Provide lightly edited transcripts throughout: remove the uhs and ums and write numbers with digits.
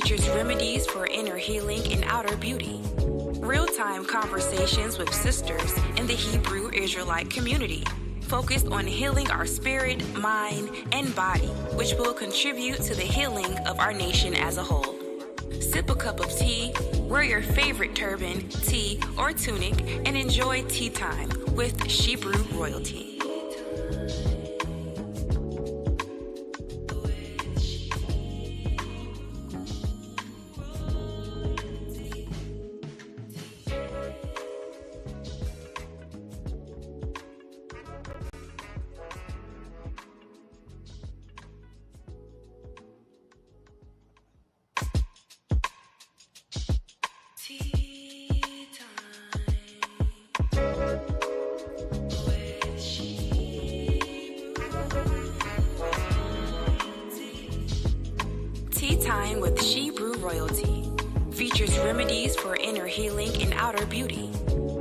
features remedies for inner healing and outer beauty. Real-time conversations with sisters in the Hebrew Israelite community, focused on healing our spirit, mind, and body, which will contribute to the healing of our nation as a whole. Sip a cup of tea, wear your favorite turban, tee, or tunic, and enjoy tea time with Hebrew royalty. Tea Time with Hebrew Royalty features remedies for inner healing and outer beauty.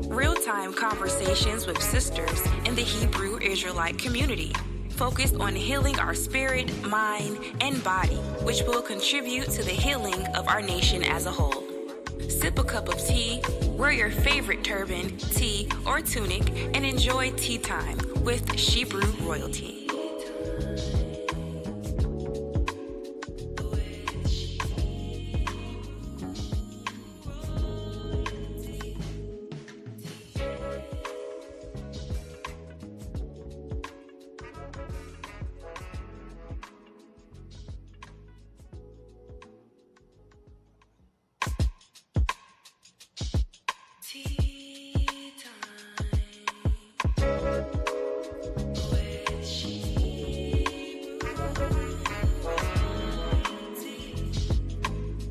Real-time conversations with sisters in the Hebrew Israelite community, focused on healing our spirit, mind, and body, which will contribute to the healing of our nation as a whole. Sip a cup of tea, wear your favorite turban, tee, or tunic, and enjoy tea time with Hebrew Royalty.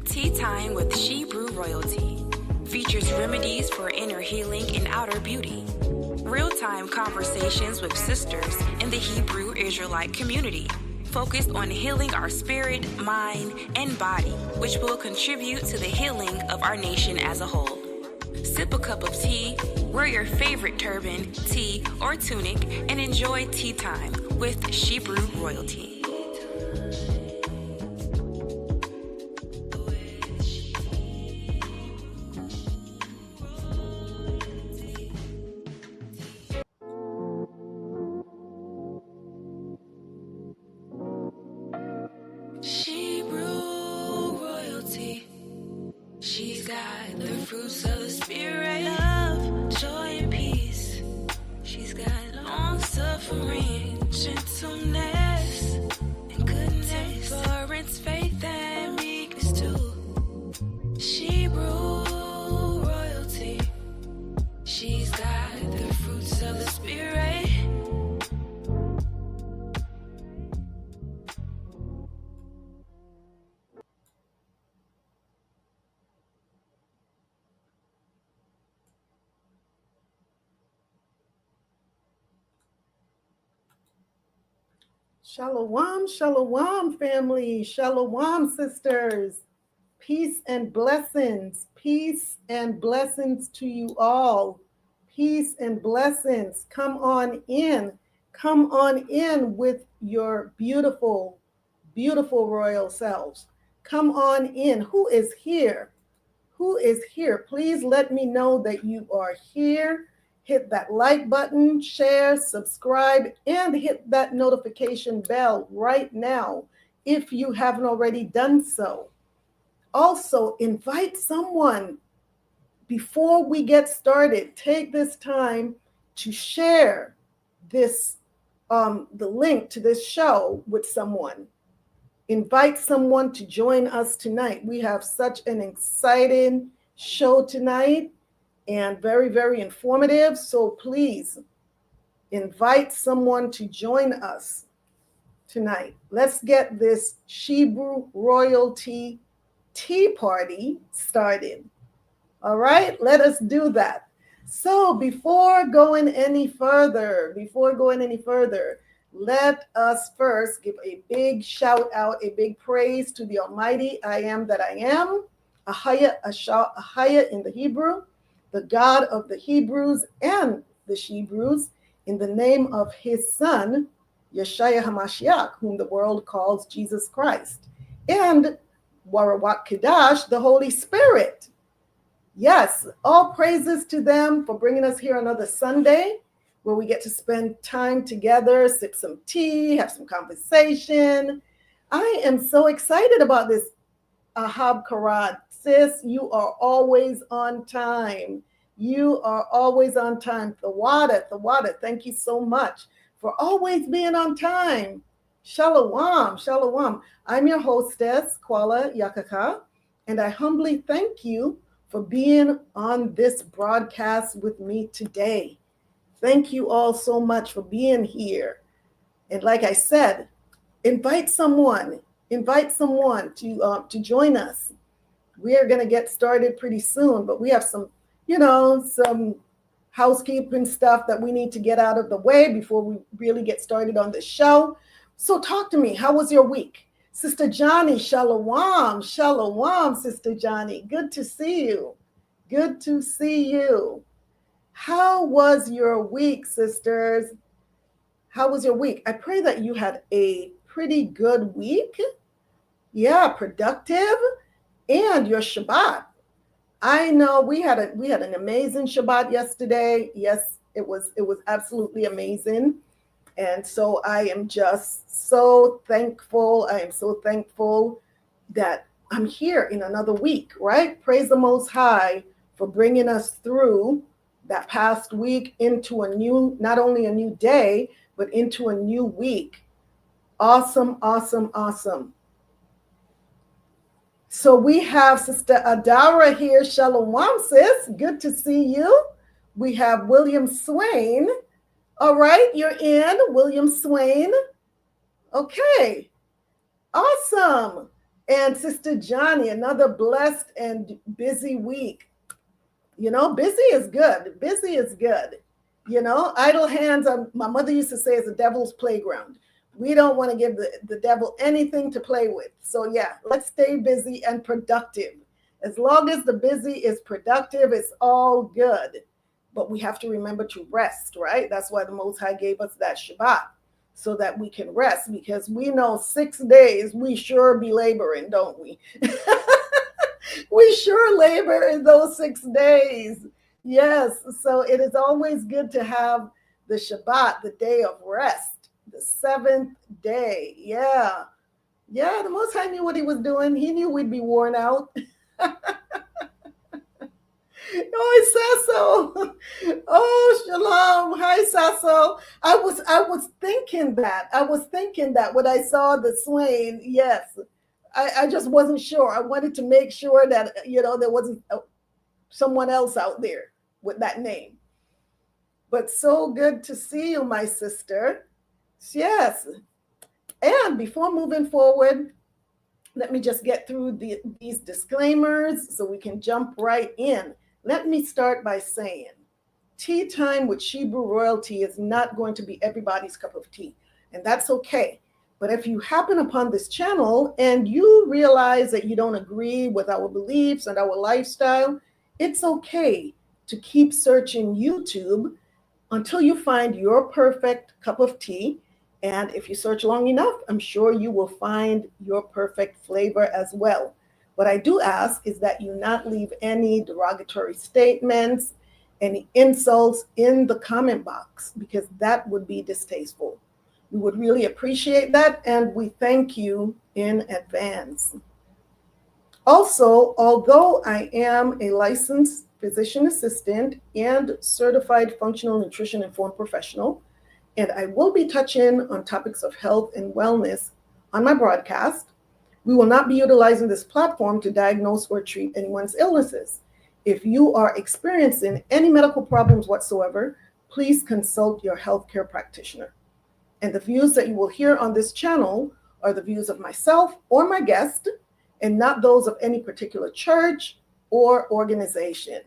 Tea Time with Hebrew Royalty features remedies for inner healing and outer beauty. Real-time conversations with sisters in the Hebrew Israelite community, focused on healing our spirit, mind, and body, which will contribute to the healing of our nation as a whole. Sip a cup of tea, wear your favorite turban, tee, or tunic, and enjoy tea time with Hebrew Royalty. Hebrew royalty. She's got the fruits of the spirit, love, joy, and peace. She's got long suffering, gentleness, and goodness, temperance, faith, and meekness too. Hebrew royalty. She's got the fruits of the spirit. Shalom, shalom, family. Shalom, sisters. Peace and blessings. Peace and blessings to you all. Peace and blessings. Come on in. Come on in with your beautiful, beautiful royal selves. Come on in. Who is here? Who is here? Please let me know that you are here. Hit that like button, share, subscribe, and hit that notification bell right now if you haven't already done so. Also, invite someone. Before we get started, take this time to share this, the link to this show with someone. Invite someone to join us tonight. We have such an exciting show tonight and very, very informative. So please invite someone to join us tonight. Let's get this Hebrew royalty tea party started. All right, let us do that. So before going any further, let us first give a big shout out, a big praise to the Almighty I am that I am, AHAYAH ASHAR AHAYAH in the Hebrew, the God of the Hebrews and the Shebrews, in the name of His Son YASHAYA HaMashiach, whom the world calls Jesus Christ. And Rawach Qadash, the Holy Spirit. Yes, all praises to them for bringing us here another Sunday where we get to spend time together, sip some tea, have some conversation. I am so excited about this Ahab Karat. Sis, you are always on time. You are always on time. The water, thank you so much for always being on time. Shalom, shalom. I'm your hostess, Kuala Yakaka, and I humbly thank you for being on this broadcast with me today. Thank you all so much for being here. And like I said, invite someone to join us. We are going to get started pretty soon, but we have some housekeeping stuff that we need to get out of the way before we really get started on the show. So talk to me. How was your week? Sister Johnny, shalom, shalom, Sister Johnny. Good to see you. Good to see you. How was your week, sisters? How was your week? I pray that you had a pretty good week. Yeah, productive. And your Shabbat. I know we had an amazing Shabbat yesterday. Yes, it was absolutely amazing. And so I am just so thankful. I am so thankful that I'm here in another week, right? Praise the Most High for bringing us through that past week into a new, not only a new day, but into a new week. Awesome, awesome, awesome. So we have Sister Adara here. Shalom, sis. Good to see you. We have William Swain. All right, you're in, William Swain. Okay, awesome. And Sister Johnny, another blessed and busy week. You know, busy is good. Busy is good. You know, idle hands, my mother used to say, is a devil's playground. We don't want to give the devil anything to play with. So yeah, let's stay busy and productive. As long as the busy is productive, it's all good. But we have to remember to rest, right? That's why the Most High gave us that Shabbat, so that we can rest, because we know 6 days we sure be laboring, don't we? We sure labor in those 6 days. Yes, so it is always good to have the Shabbat, the day of rest, the 7th day. Yeah, the Most High knew what he was doing. He knew we'd be worn out. Oh, Sasso. Oh, shalom. Hi, Sasso. I was thinking that when I saw the Swain. Yes, I just wasn't sure. I wanted to make sure that, there wasn't someone else out there with that name. But so good to see you, my sister. Yes. And before moving forward, let me just get through these disclaimers so we can jump right in. Let me start by saying, tea time with Hebrew royalty is not going to be everybody's cup of tea, and that's okay. But if you happen upon this channel and you realize that you don't agree with our beliefs and our lifestyle, it's okay to keep searching YouTube until you find your perfect cup of tea. And if you search long enough, I'm sure you will find your perfect flavor as well. What I do ask is that you not leave any derogatory statements, any insults in the comment box, because that would be distasteful. We would really appreciate that, and we thank you in advance. Also, although I am a licensed physician assistant and certified functional nutrition informed professional, and I will be touching on topics of health and wellness on my broadcast, we will not be utilizing this platform to diagnose or treat anyone's illnesses. If you are experiencing any medical problems whatsoever, please consult your healthcare practitioner. And the views that you will hear on this channel are the views of myself or my guest, and not those of any particular church or organization.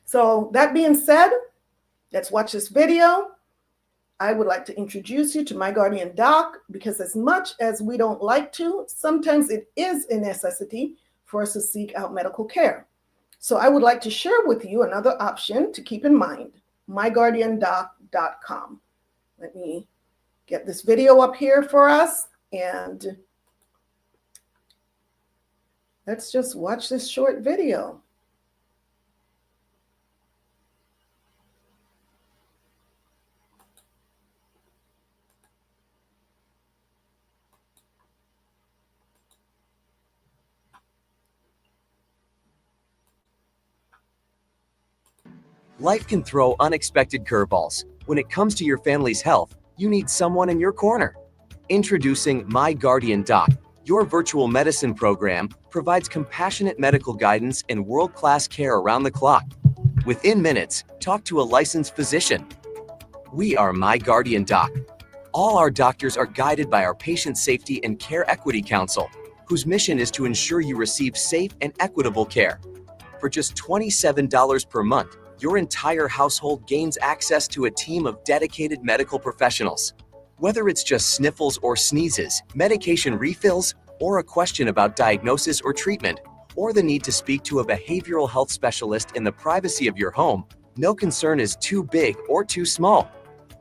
So that being said, let's watch this video. I would like to introduce you to my guardian doc, because as much as we don't like to, sometimes it is a necessity for us to seek out medical care. So I would like to share with you another option to keep in mind, myguardiandoc.com. Let me get this video up here for us. And Let's just watch this short video. Life can throw unexpected curveballs. When it comes to your family's health, you need someone in your corner. Introducing My Guardian Doc. Your virtual medicine program provides compassionate medical guidance and world-class care around the clock. Within minutes, talk to a licensed physician. We are My Guardian Doc. All our doctors are guided by our Patient Safety and Care Equity Council, whose mission is to ensure you receive safe and equitable care. For just $27 per month, your entire household gains access to a team of dedicated medical professionals. Whether it's just sniffles or sneezes, medication refills, or a question about diagnosis or treatment, or the need to speak to a behavioral health specialist in the privacy of your home, no concern is too big or too small.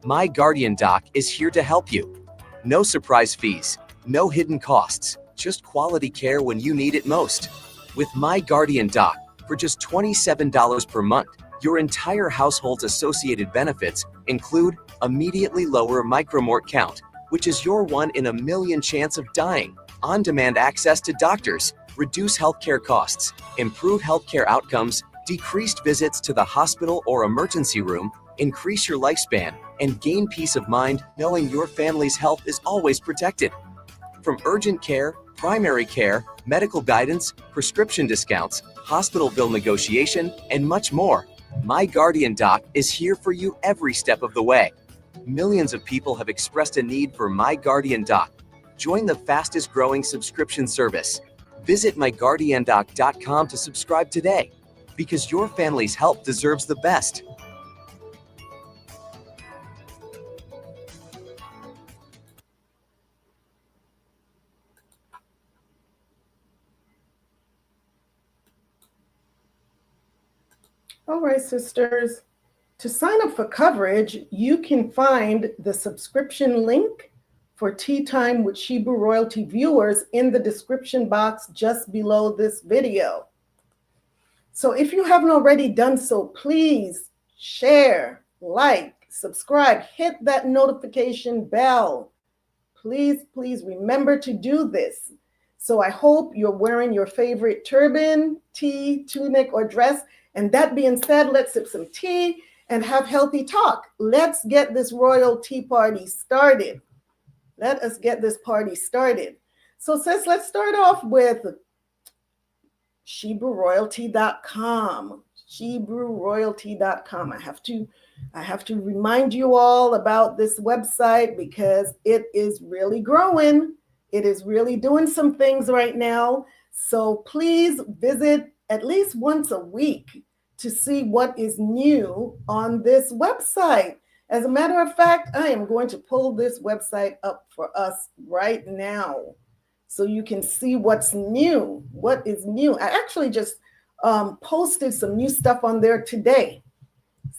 My Guardian Doc is here to help you. No surprise fees, no hidden costs, just quality care when you need it most. With My Guardian Doc, for just $27 per month, your entire household's associated benefits include immediately lower micromort count, which is your 1 in a million chance of dying, on-demand access to doctors, reduce healthcare costs, improve healthcare outcomes, decreased visits to the hospital or emergency room, increase your lifespan, and gain peace of mind knowing your family's health is always protected. From urgent care, primary care, medical guidance, prescription discounts, hospital bill negotiation, and much more, My Guardian Doc is here for you every step of the way. Millions of people have expressed a need for My Guardian Doc. Join the fastest growing subscription service. Visit myguardiandoc.com to subscribe today, because your family's health deserves the best. All right, sisters. To sign up for coverage, you can find the subscription link for Tea Time with Shebrew Royalty viewers in the description box just below this video. So if you haven't already done so, please share, like, subscribe, hit that notification bell. Please, please remember to do this. So I hope you're wearing your favorite turban, tee, tunic, or dress. And that being said, let's sip some tea and have healthy talk. Let's get this royal tea party started. Let us get this party started. So sis, let's start off with ShebrewRoyalty.com. ShebrewRoyalty.com. I have to remind you all about this website because it is really growing. It is really doing some things right now. So please visit at least once a week to see what is new on this website. As a matter of fact, I am going to pull this website up for us right now so you can see what's new. What is new? I actually just posted some new stuff on there today.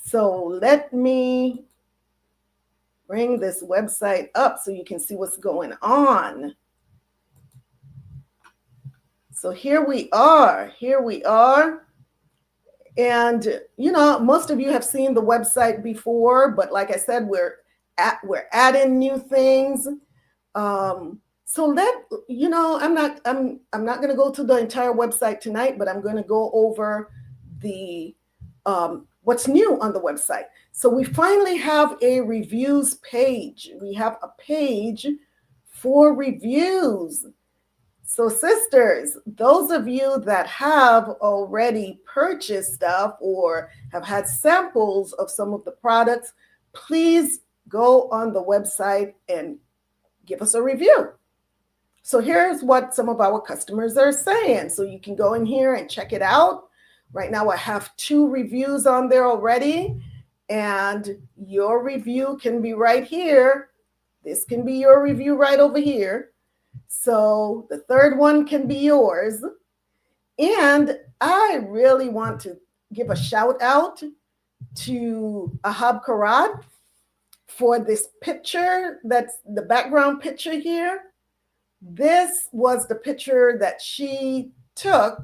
So let me bring this website up so you can see what's going on. So here we are. And, you know, most of you have seen the website before, but like I said, we're adding new things. So I'm not going to go to the entire website tonight, but I'm going to go over the what's new on the website. So we finally have a reviews page. We have a page for reviews. So sisters, those of you that have already purchased stuff or have had samples of some of the products, please go on the website and give us a review. So here's what some of our customers are saying. So you can go in here and check it out. Right now I have 2 reviews on there already, and your review can be right here. This can be your review right over here. So the third one can be yours. And I really want to give a shout out to Ahab Karad for this picture. That's the background picture here. This was the picture that she took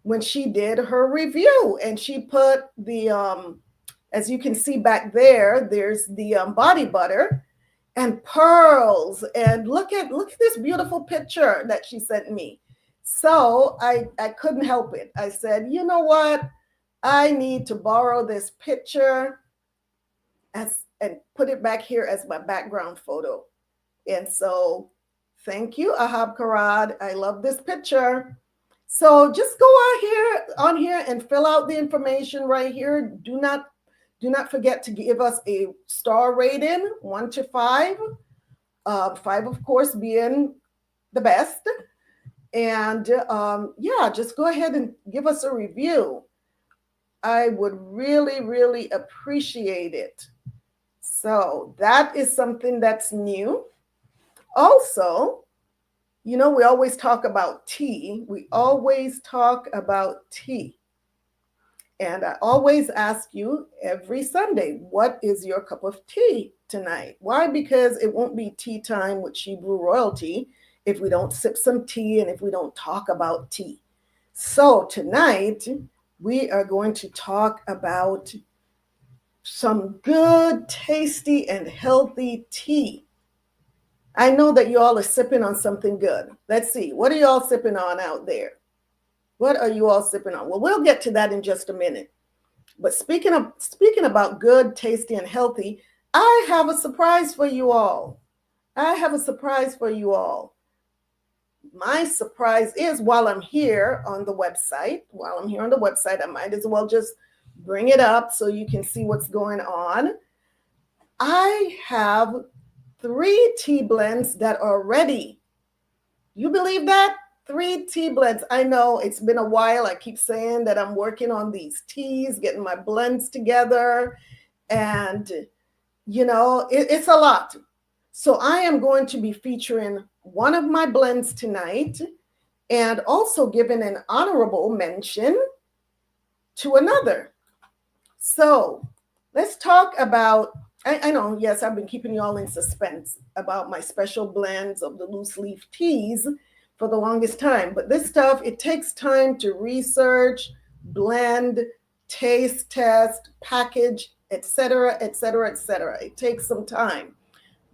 when she did her review. And she put the, as you can see back there, there's the body butter and pearls. And look at this beautiful picture that she sent me. So I couldn't help it. I said, you know what? I need to borrow this picture and put it back here as my background photo. And so thank you, Ahab Karad. I love this picture. So just go on here and fill out the information right here. Do not forget to give us a star rating, 1 to 5. 5, of course, being the best. And yeah, just go ahead and give us a review. I would really, really appreciate it. So that is something that's new. Also, you know, we always talk about tea. We always talk about tea. And I always ask you every Sunday, what is your cup of tea tonight? Why? Because it won't be tea time with Shebrew royalty if we don't sip some tea and if we don't talk about tea. So tonight, we are going to talk about some good, tasty, and healthy tea. I know that you all are sipping on something good. Let's see. What are you all sipping on out there? What are you all sipping on? Well, we'll get to that in just a minute. But speaking about good, tasty, and healthy, I have a surprise for you all. I have a surprise for you all. My surprise is while I'm here on the website, I might as well just bring it up so you can see what's going on. I have 3 tea blends that are ready. You believe that? 3 tea blends. I know it's been a while. I keep saying that I'm working on these teas, getting my blends together. And, you know, it's a lot. So I am going to be featuring one of my blends tonight and also giving an honorable mention to another. So let's talk about, I know, yes, I've been keeping you all in suspense about my special blends of the loose leaf teas for the longest time. But this stuff, it takes time to research, blend, taste test, package, etc., etc., etc. It takes some time.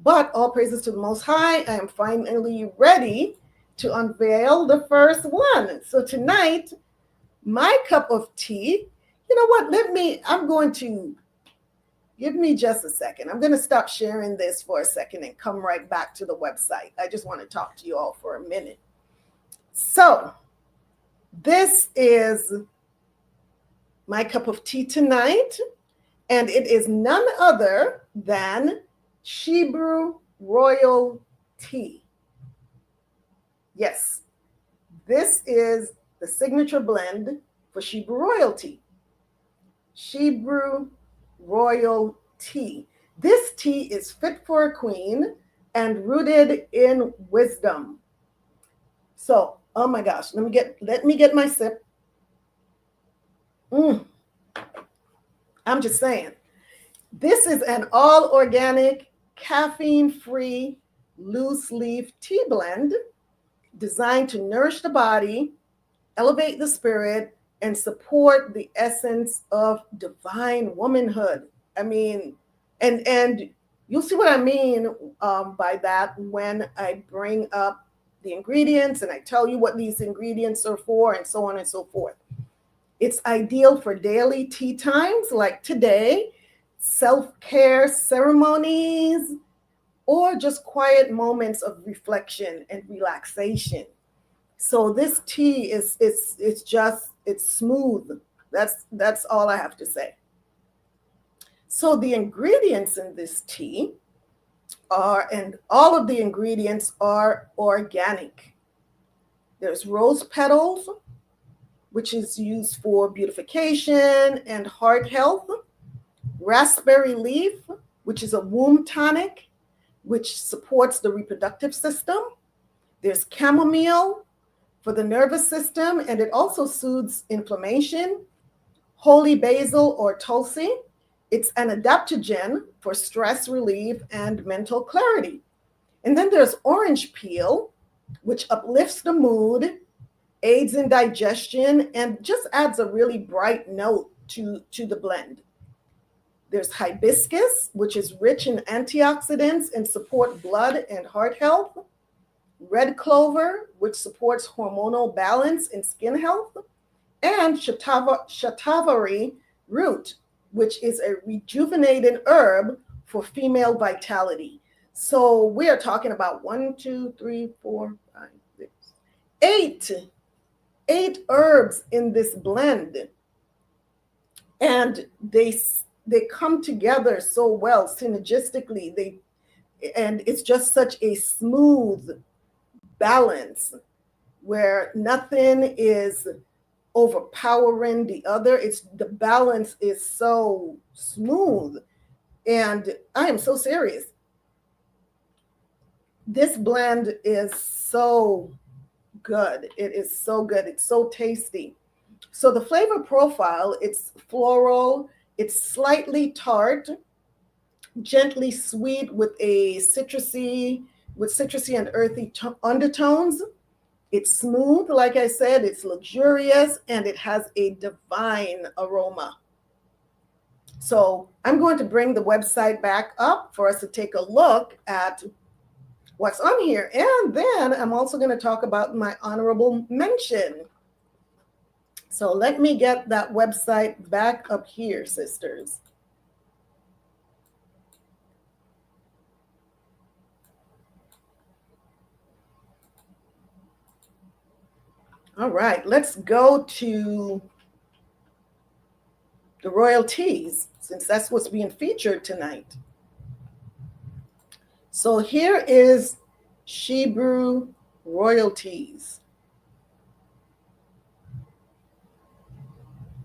But all praises to the Most High, I am finally ready to unveil the first one. So tonight, my cup of tea, you know what, give me just a second. I'm going to stop sharing this for a second and come right back to the website. I just want to talk to you all for a minute. So this is my cup of tea tonight, and it is none other than Shebrew Royal Tea. Yes, this is the signature blend for Shebrew Royalty. Shebrew Royal Tea. This tea is fit for a queen and rooted in wisdom. So, oh my gosh, let me get my sip. I'm just saying. This is an all organic, caffeine-free, loose leaf tea blend designed to nourish the body, elevate the spirit, and support the essence of divine womanhood. I mean, and you'll see what I mean by that when I bring up the ingredients and I tell you what these ingredients are for and so on and so forth. It's ideal for daily tea times like today, self-care ceremonies, or just quiet moments of reflection and relaxation. So this tea it's smooth. That's all I have to say. So the ingredients in this tea and all of the ingredients are organic. There's rose petals, which is used for beautification and heart health. Raspberry leaf, which is a womb tonic, which supports the reproductive system. There's chamomile for the nervous system, and it also soothes inflammation. Holy basil or tulsi, it's an adaptogen for stress relief and mental clarity. And then there's orange peel, which uplifts the mood aids in digestion, and just adds a really bright note to the blend. There's hibiscus, which is rich in antioxidants and support blood and heart health. Red clover, which supports hormonal balance and skin health. And shatavari root, which is a rejuvenating herb for female vitality. So we are talking about 1, 2, 3, 4, 5, 6, 8 herbs in this blend. And they come together so well synergistically. And it's just such a smooth balance where nothing is overpowering the other. The balance is so smooth. And I am so serious. This blend is so good. It is so good. It's so tasty. So the flavor profile, it's floral, it's slightly tart, gently sweet with citrusy and earthy undertones. It's smooth, like I said, it's luxurious, and it has a divine aroma. So I'm going to bring the website back up for us to take a look at what's on here. And then I'm also going to talk about my honorable mention. So let me get that website back up here, sisters. All right, let's go to the royalties, since that's what's being featured tonight. So here is Shebrew royalties.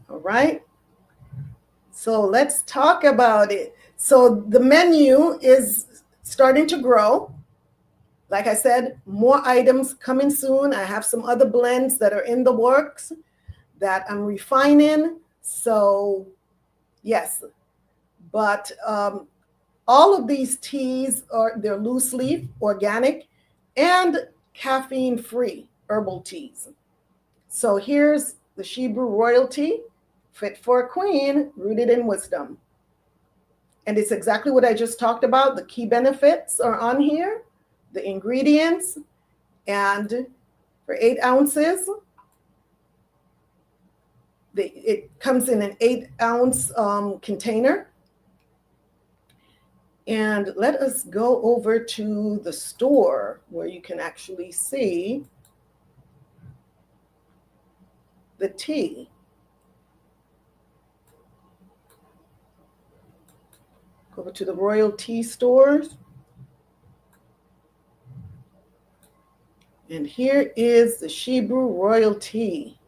All right, so let's talk about it. So the menu is starting to grow. Like I said, more items coming soon. I have some other blends that are in the works that I'm refining. So yes, but all of these teas they're loose leaf, organic, and caffeine-free herbal teas. So here's the Shebrew royalty, fit for a queen, rooted in wisdom. And it's exactly what I just talked about. The key benefits are on here. The ingredients, and for 8 ounces, it comes in an 8-ounce container. And let us go over to the store where you can actually see the tea. Go over to the Royal Tea stores. And here is the Shebrew royalty.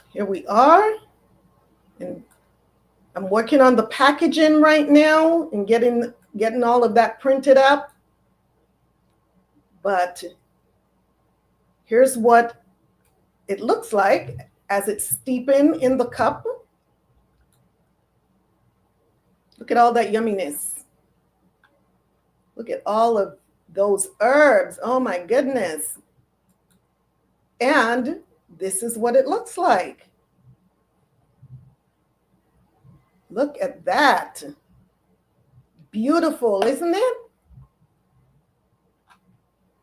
Here we are. And I'm working on the packaging right now and getting all of that printed up. But here's what it looks like as it's steeping in the cup. Look at all that yumminess. Look at all of those herbs. Oh my goodness. And this is what it looks like. Look at that. Beautiful, isn't it?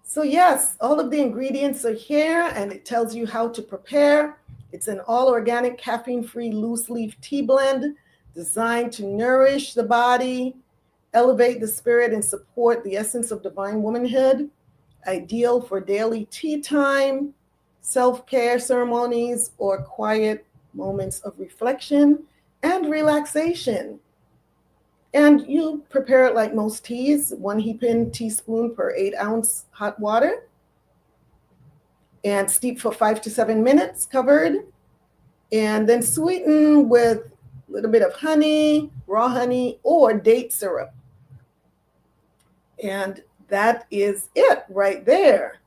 So yes, all of the ingredients are here, and it tells you how to prepare. It's an all-organic, caffeine-free, loose-leaf tea blend designed to nourish the body, elevate the spirit, and support the essence of divine womanhood. Ideal for daily tea time, self-care ceremonies, or quiet moments of reflection and relaxation. And you prepare it like most teas, 1 heaping teaspoon per 8-ounce hot water, and steep for 5 to 7 minutes covered, and then sweeten with a little bit of honey, raw honey, or date syrup. And that is it right there.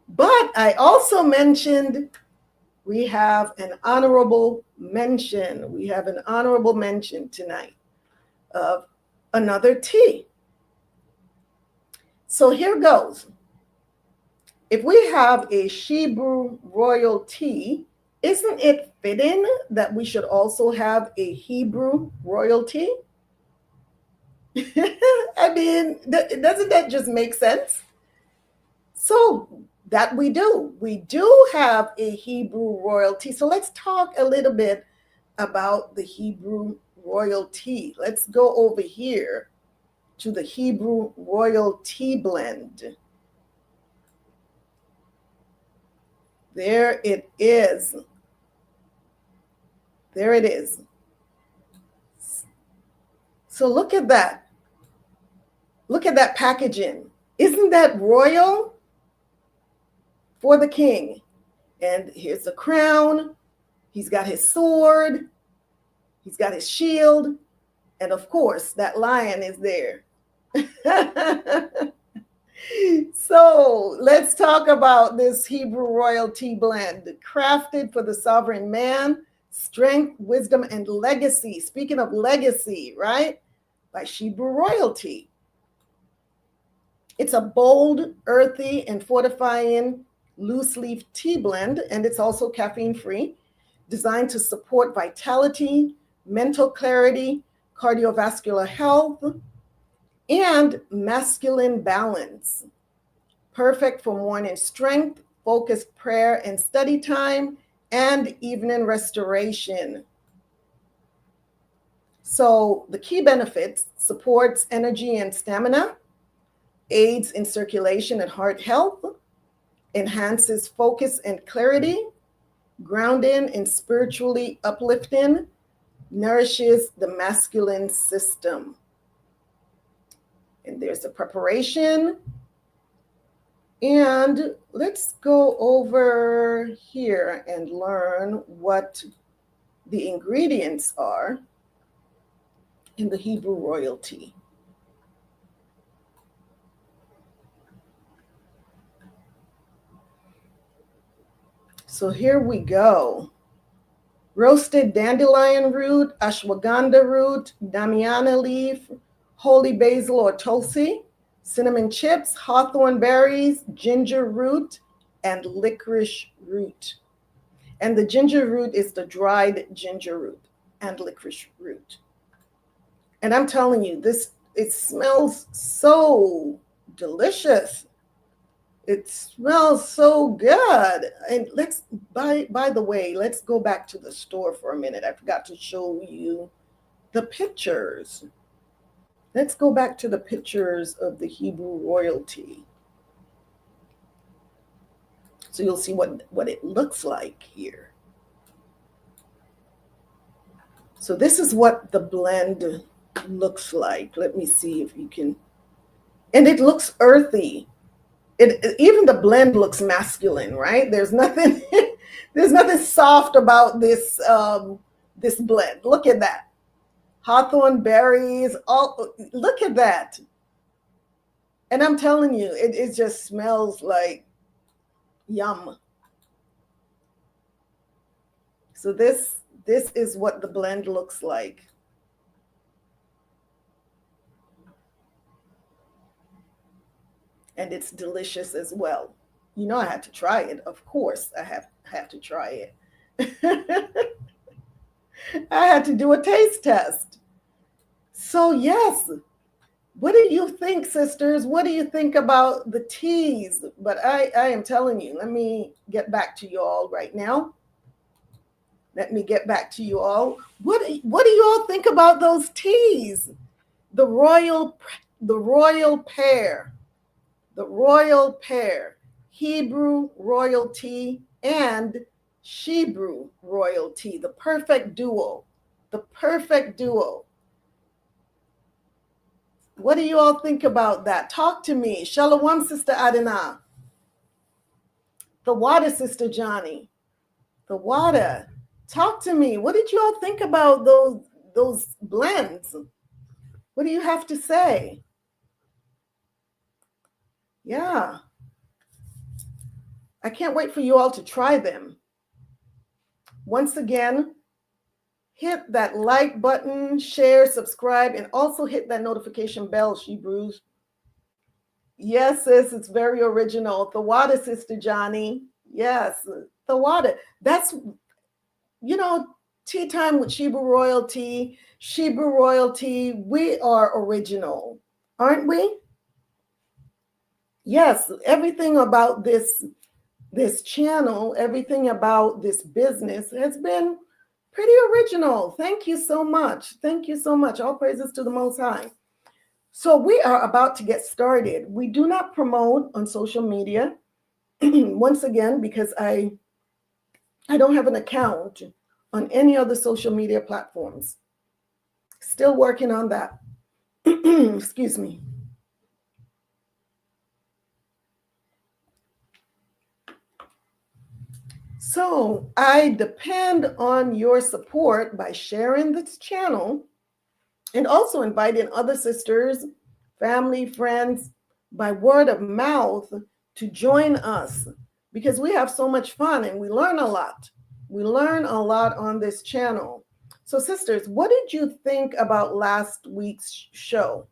But I also mentioned we have an honorable mention. We have an honorable mention tonight of another tea. So here goes. If we have a Hebrew royalty, isn't it fitting that we should also have a Hebrew royalty? I mean, doesn't that just make sense? So that we do. We do have a Hebrew royalty. So let's talk a little bit about the Hebrew royalty. Let's go over here to the Hebrew royalty blend. There it is. There it is. So look at that. Look at that packaging. Isn't that royal for the king? And here's the crown. He's got his sword. He's got his shield. And of course, that lion is there. So let's talk about this Hebrew royalty blend. Crafted for the sovereign man, strength, wisdom, and legacy. Speaking of legacy, right? By Hebrew royalty. It's a bold, earthy, and fortifying loose leaf tea blend, and it's also caffeine free, designed to support vitality, mental clarity, cardiovascular health, and masculine balance. Perfect for morning strength, focused prayer and study time, and evening restoration. So the key benefits: supports energy and stamina, aids in circulation and heart health, enhances focus and clarity, grounding and spiritually uplifting, nourishes the masculine system. And there's the preparation. And let's go over here and learn what the ingredients are in the Hebrew royalty. So here we go. Roasted dandelion root, ashwagandha root, damiana leaf, holy basil or tulsi, cinnamon chips, hawthorn berries, ginger root, and licorice root. And the ginger root is the dried ginger root and licorice root. And I'm telling you, it smells so delicious. It smells so good. And by the way, let's go back to the store for a minute. I forgot to show you the pictures. Let's go back to the pictures of the Hebrew royalty. So you'll see what it looks like here. So this is what the blend looks like. Let me see if you can. And it looks earthy. Even the blend looks masculine, right? There's nothing soft about this this blend. Look at that. Hawthorn berries, look at that. And I'm telling you, it just smells like yum. So this is what the blend looks like. And it's delicious as well. You know, I had to try it. Of course, I have to try it. I had to do a taste test. So yes, what do you think, sisters? What do you think about the teas? But I am telling you, let me get back to you all right now. Let me get back to you all. What do you all think about those teas? The royal pair. The royal pair, Hebrew royalty and Shebrew royalty, the perfect duo, the perfect duo. What do you all think about that? Talk to me. Shalom, Sister Adina. The water, Sister Johnny. The water. Talk to me. What did you all think about those blends? What do you have to say? Yeah. I can't wait for you all to try them. Once again, hit that like button, share, subscribe, and also hit that notification bell, Shebrews. Yes, sis, it's very original. The water, Sister Johnny. Yes, the water. That's, you know, Tea Time with Shebrew Royalty. Shebrew Royalty, we are original, aren't we? Yes, everything about this channel, everything about this business has been pretty original. Thank you so much. Thank you so much. All praises to the Most High. So we are about to get started. We do not promote on social media. Once again, because I don't have an account on any other social media platforms. Still working on that. Excuse me. So I depend on your support by sharing this channel and also inviting other sisters, family, friends by word of mouth to join us, because we have so much fun and we learn a lot. We learn a lot on this channel. So sisters, what did you think about last week's show?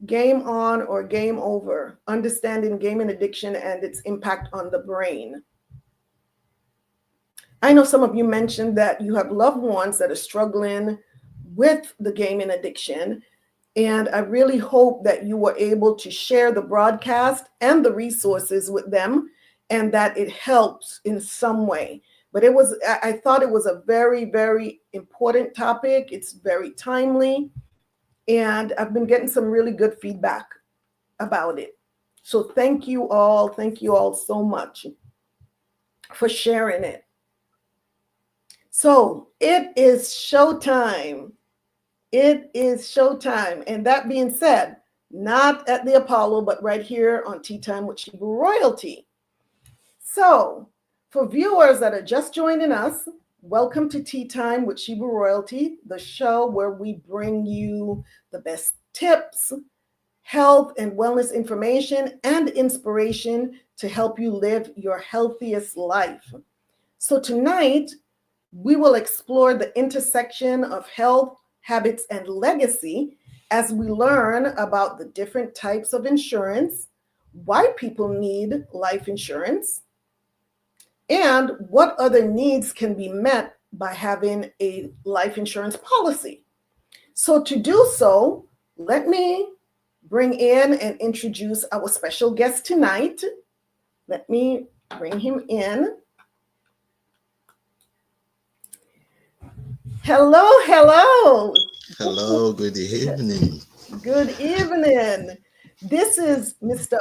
Game on or game over? Understanding gaming addiction and its impact on the brain. I know some of you mentioned that you have loved ones that are struggling with the gaming addiction. And I really hope that you were able to share the broadcast and the resources with them and that it helps in some way. But I thought it was a very, very important topic. It's very timely. And I've been getting some really good feedback about it. So thank you all. Thank you all so much for sharing it. So it is showtime. It is showtime. And that being said, not at the Apollo, but right here on Tea Time with Shebrew Royalty. So for viewers that are just joining us, welcome to Tea Time with Shebrew Royalty, the show where we bring you the best tips, health and wellness information, and inspiration to help you live your healthiest life. So tonight, we will explore the intersection of health, habits, and legacy as we learn about the different types of insurance, why people need life insurance, and what other needs can be met by having a life insurance policy. So to do so, let me bring in and introduce our special guest tonight. Let me bring him in. Hello, hello. Hello, good evening. Good evening. This is Mr.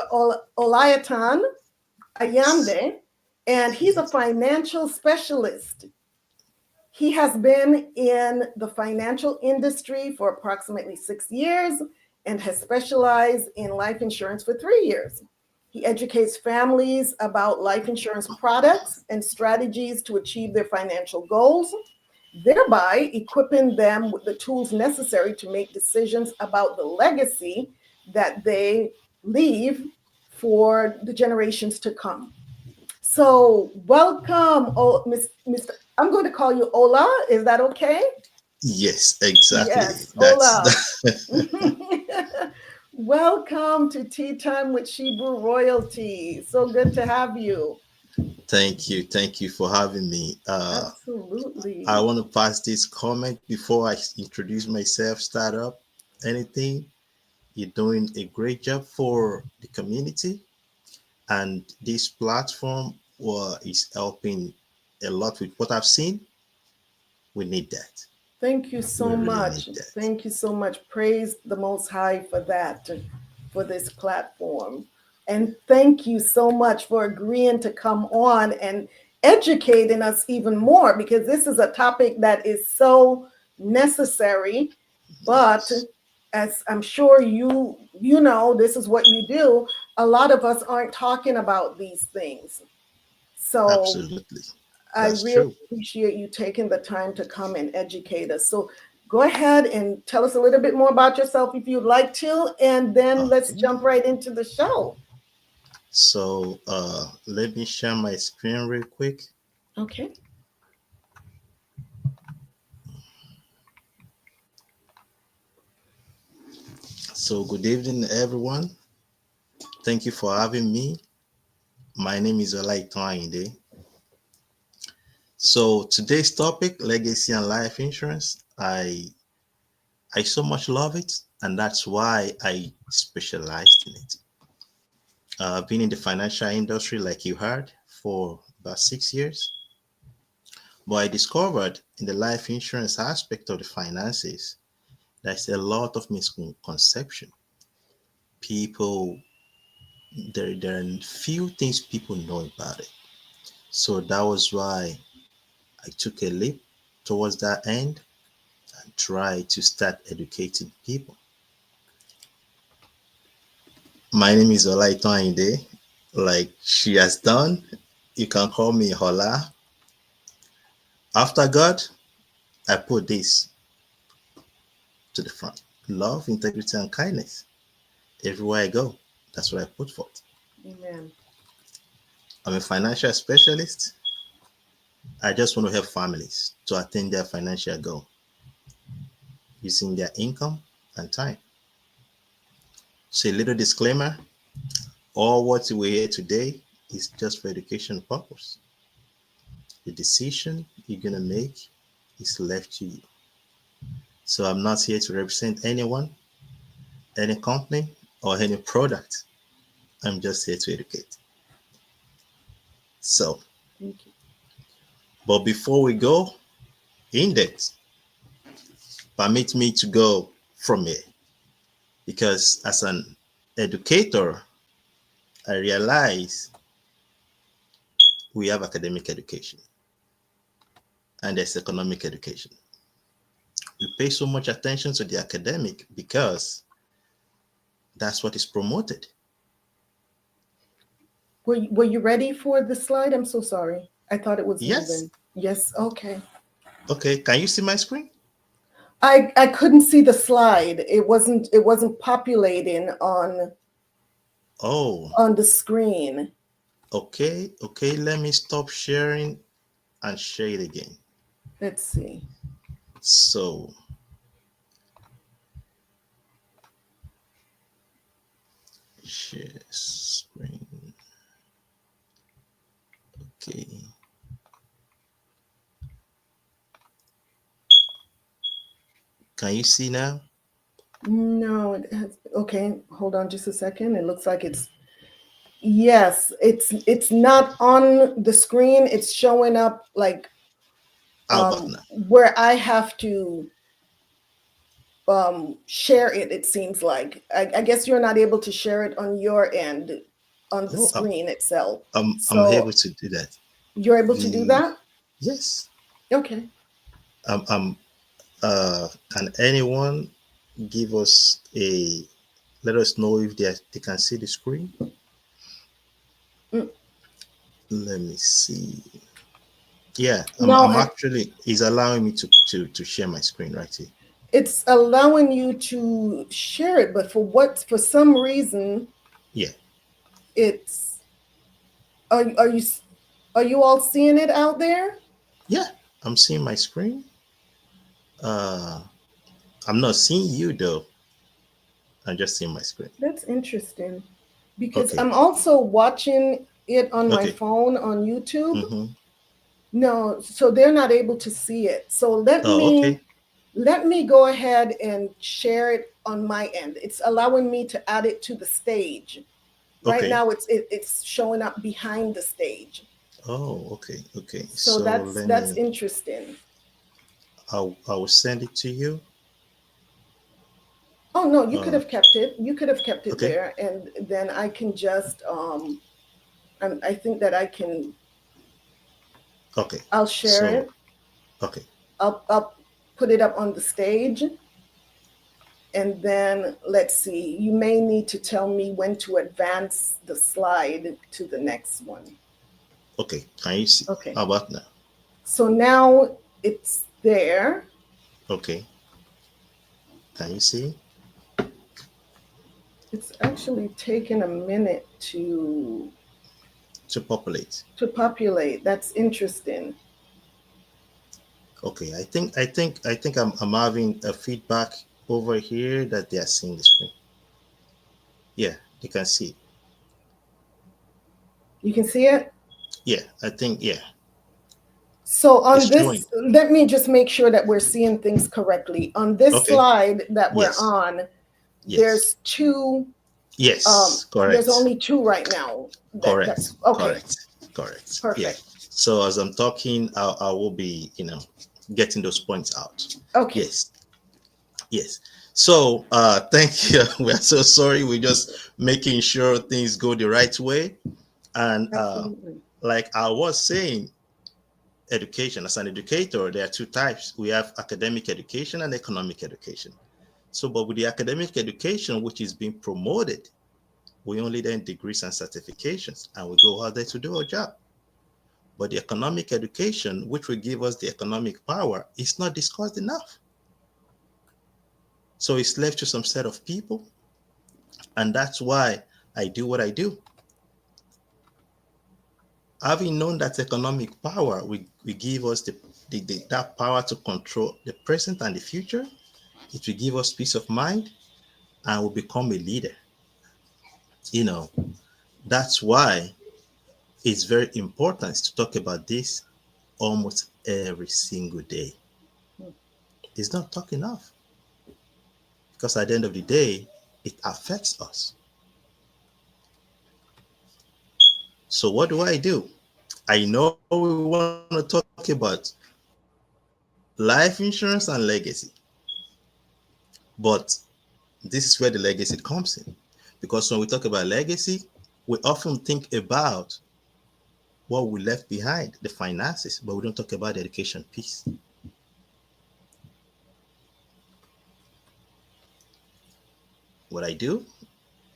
Olaitan Ayinde, and he's a financial specialist. He has been in the financial industry for approximately 6 years and has specialized in life insurance for 3 years. He educates families about life insurance products and strategies to achieve their financial goals, thereby equipping them with the tools necessary to make decisions about the legacy that they leave for the generations to come. So welcome, Mr. I'm going to call you Ola. Is that okay? Yes, exactly. Yes, Ola. That's Welcome to Tea Time with Shebrew Royalty. So good to have you. Thank you. Thank you for having me. Absolutely. I want to pass this comment before I introduce myself, start up anything. You're doing a great job for the community, and this platform is helping a lot with what I've seen. We need that. Thank you so We really much. need that. Thank you so much. Praise the Most High for that, for this platform. And thank you so much for agreeing to come on and educating us even more, because this is a topic that is so necessary. But as I'm sure you know, this is what you do. A lot of us aren't talking about these things. So Absolutely. I That's really true. appreciate you taking the time to come and educate us. So go ahead and tell us a little bit more about yourself if you'd like to, and then let's Okay. jump right into the show. So let me share my screen real quick. Okay. So good evening, everyone. Thank you for having me. My name is Olaitan Ayinde. So today's topic, legacy and life insurance. I so much love it, and that's why I specialized in it. I've been in the financial industry, like you heard, for about 6 years. But I discovered in the life insurance aspect of the finances, there's a lot of misconception. People, there are few things people know about it. So that was why I took a leap towards that end and tried to start educating people. My name is Olaitan Ayinde. Like she has done, you can call me Hola. After God, I put this to the front: love, integrity, and kindness. Everywhere I go, that's what I put forth. Amen. I'm a financial specialist. I just want to help families to attain their financial goal using their income and time. So, a little disclaimer: all what we hear today is just for education purpose. The decision you're gonna make is left to you. So, I'm not here to represent anyone, any company, or any product. I'm just here to educate. So, Thank you. but before we go in depth, permit me to go from here because as an educator, I realize we have academic education and there's economic education. We pay so much attention to the academic because that's what is promoted. Were you ready for the slide? I'm so sorry. I thought it was Yes. moving. Yes, okay. Okay. Can you see my screen? I couldn't see the slide. It wasn't populating Oh, on the screen. okay. Okay. Let me stop sharing and share it again. Let's see. So, share screen. Okay. Can you see now? No, it has, okay, hold on just a second. It looks like yes, it's not on the screen. It's showing up like How about now? where I have to share it, it seems like. I guess you're not able to share it on your end on the Oh, screen itself. I'm So able to do that. you're able to do The that? yes. Okay. I'm can anyone give us a let us know if they can see the screen? Mm. Let me see. Yeah, No, I'm actually is allowing me to share my screen right here. it's allowing you to share it, but for some reason Yeah. it's are you all seeing it out there? Yeah, I'm seeing my screen. Uh I'm not seeing you though. I'm just seeing my screen. That's interesting because Okay. I'm also watching it on my Okay. phone on YouTube. Mm-hmm. No, so they're not able to see it. So Oh, okay. let me go ahead and share it on my end. It's allowing me to add it to the stage. Right Okay. now it's showing up behind the stage. Oh, okay. Okay. So So let that's me interesting. I will send it to you. Oh no, you could Uh, have kept it. You could have kept it okay, there, and then I can just I think that I can. okay. I'll share So, it. okay, I'll put it up on the stage, and then let's see. You may need to tell me when to advance the slide to the next one. okay. Can you see? Okay. How about now? So now it's there. Okay. Can you see? It's actually taken a minute To populate. to populate. That's interesting. Okay. I think I'm having a feedback over here that they are seeing the screen. Yeah, they can see. You can see it? Yeah, I think, yeah. So on It's showing. this, let me just make sure that we're seeing things correctly. On this Okay. slide that we're Yes. on, Yes. there's two, Yes. there's Correct. only two right now. Correct. That's okay. Correct. Correct. Yeah. Perfect. So as I'm talking, I will be, getting those points out. Okay. Yes. Yes. So thank you. We are so sorry. We're just making sure things go the right way. And Absolutely. like I was saying, education, as an educator, there are two types. We have academic education and economic education. So, but with the academic education, which is being promoted, we only learn degrees and certifications, and we go out there to do our job. But the economic education, which will give us the economic power, is not discussed enough. So it's left to some set of people, and that's why I do what I do. Having known that economic power will give us that power to control the present and the future, it will give us peace of mind and will become a leader. You know, that's why it's very important to talk about this almost every single day. It's not talk enough because at the end of the day, it affects us. So what do? I know we want to talk about life insurance and legacy, but this is where the legacy comes in. Because when we talk about legacy, we often think about what we left behind, the finances, but we don't talk about the education piece. What I do,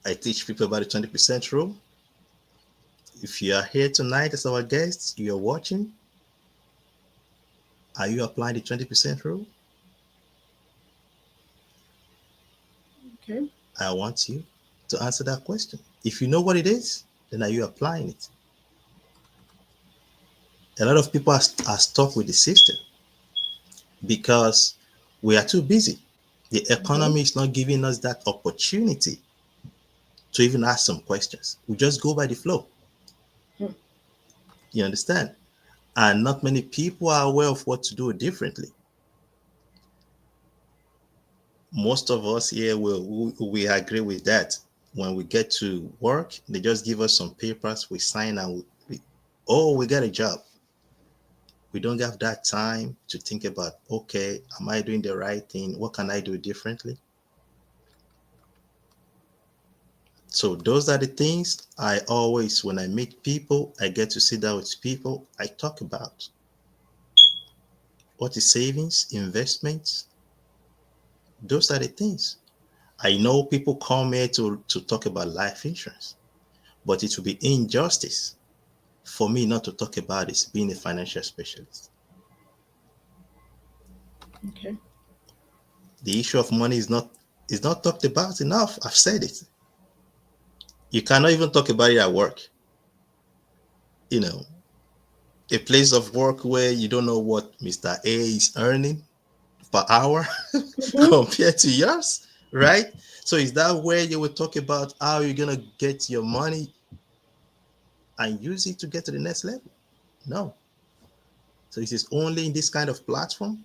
I teach people about the 20% rule. If you are here tonight as our guests, you are watching, are you applying the 20% rule? Okay. I want you to answer that question. If you know what it is, then are you applying it? A lot of people are stuck with the system because we are too busy. The economy is not giving us that opportunity to even ask some questions. We just go by the flow. You understand? And not many people are aware of what to do differently. Most of us here we agree with that. When we get to work, they just give us some papers, we sign, and we got a job. We don't have that time to think about, okay, am I doing the right thing? What can I do differently? So those are the things I always, when I meet people, I get to sit down with people, I talk about what is savings, investments. Those are the things. I know people come here to talk about life insurance, but it will be injustice for me not to talk about this being a financial specialist. Okay. The issue of money is not talked about enough. I've said it. You cannot even talk about it at work. You know, a place of work where you don't know what Mr. A is earning per hour compared to yours, right? So is that where you will talk about how you're gonna get your money and use it to get to the next level? No. So it is only in this kind of platform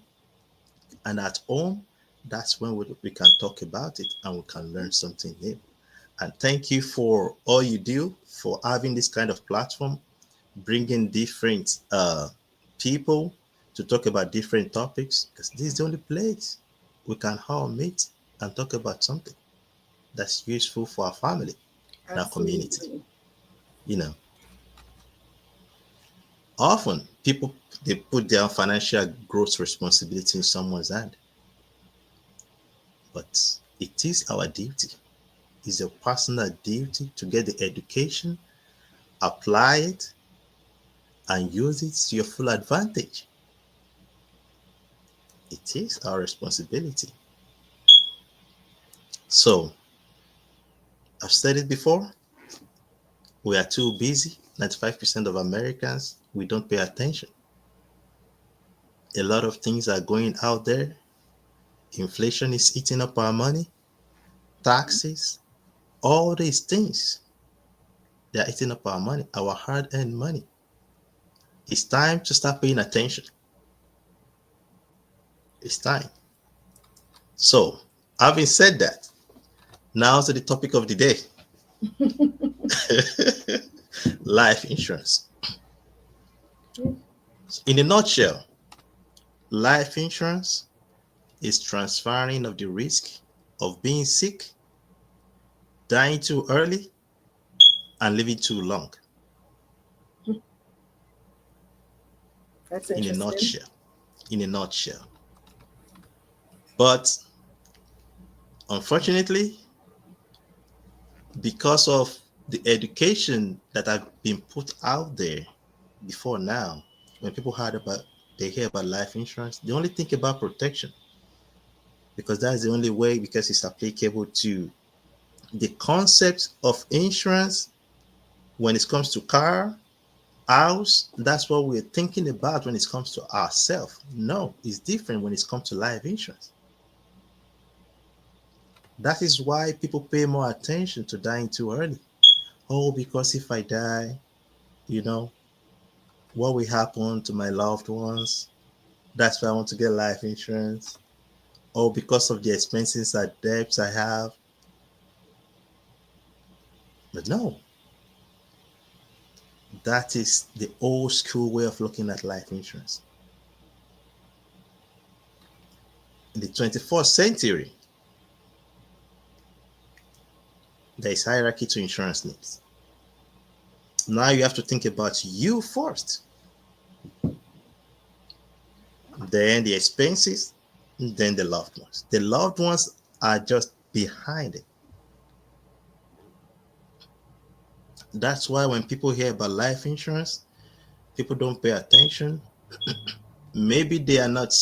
and at home, that's when we can talk about it and we can learn something new. And thank you for all you do for having this kind of platform, bringing different people to talk about different topics, because this is the only place we can all meet and talk about something that's useful for our family and our community. Absolutely. You know, often people they put their financial growth responsibility in someone's hand, but it is our duty. It's a personal duty to get the education, apply it, and use it to your full advantage. It is our responsibility. So, I've said it before, we are too busy. 95% of Americans, we don't pay attention. A lot of things are going out there. Inflation is eating up our money, taxes, all these things. They are eating up our money, our hard-earned money. It's time to start paying attention. It's time. So, having said that, now to the topic of the day. Life insurance. In a nutshell, life insurance is transferring of the risk of being sick, dying too early, and living too long. That's In a interesting. nutshell. In a nutshell. But unfortunately, because of the education that have been put out there before now, when people they hear about life insurance, they only think about protection, because that's the only way, because it's applicable to the concept of insurance. When it comes to car, house, that's what we're thinking about when it comes to ourselves. No, it's different when it comes to life insurance. That is why people pay more attention to dying too early. Oh, because if I die, you know, what will happen to my loved ones? That's why I want to get life insurance. Oh, because of the expenses and debts I have. But no, that is the old school way of looking at life insurance. In the 21st century, there is hierarchy to insurance needs. Now you have to think about you first, then the expenses, then the loved ones. The loved ones are just behind it. That's why when people hear about life insurance, people don't pay attention. Maybe they are not,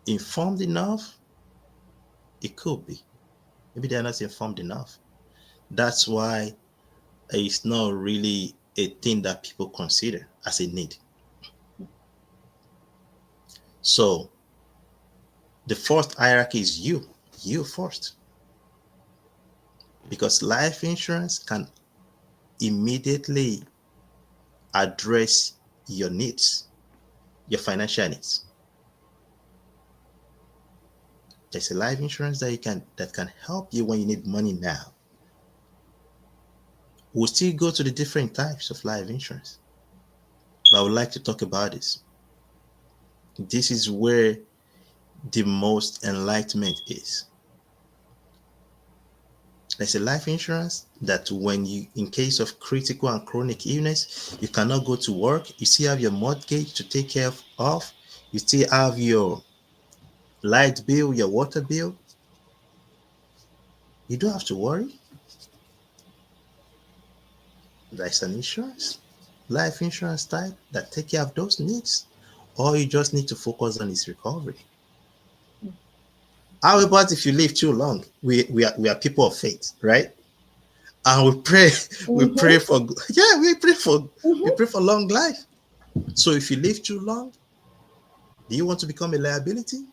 informed enough. It could be. Maybe they are not informed enough. That's why it's not really a thing that people consider as a need. So the first hierarchy is you first. Because life insurance can immediately address your needs, your financial needs. There's a life insurance that can help you when you need money now. We'll still go to the different types of life insurance, but I would like to talk about this. This is where the most enlightenment is. There's a life insurance that when you, in case of critical and chronic illness, you cannot go to work, you still have your mortgage to take care of, you still have your light bill, your water bill. You don't have to worry. There's an insurance, life insurance type that take care of those needs. All you just need to focus on is recovery. How about if you live too long? We are people of faith, right? And we pray, we pray for we pray for long life. So if you live too long, do you want to become a liability?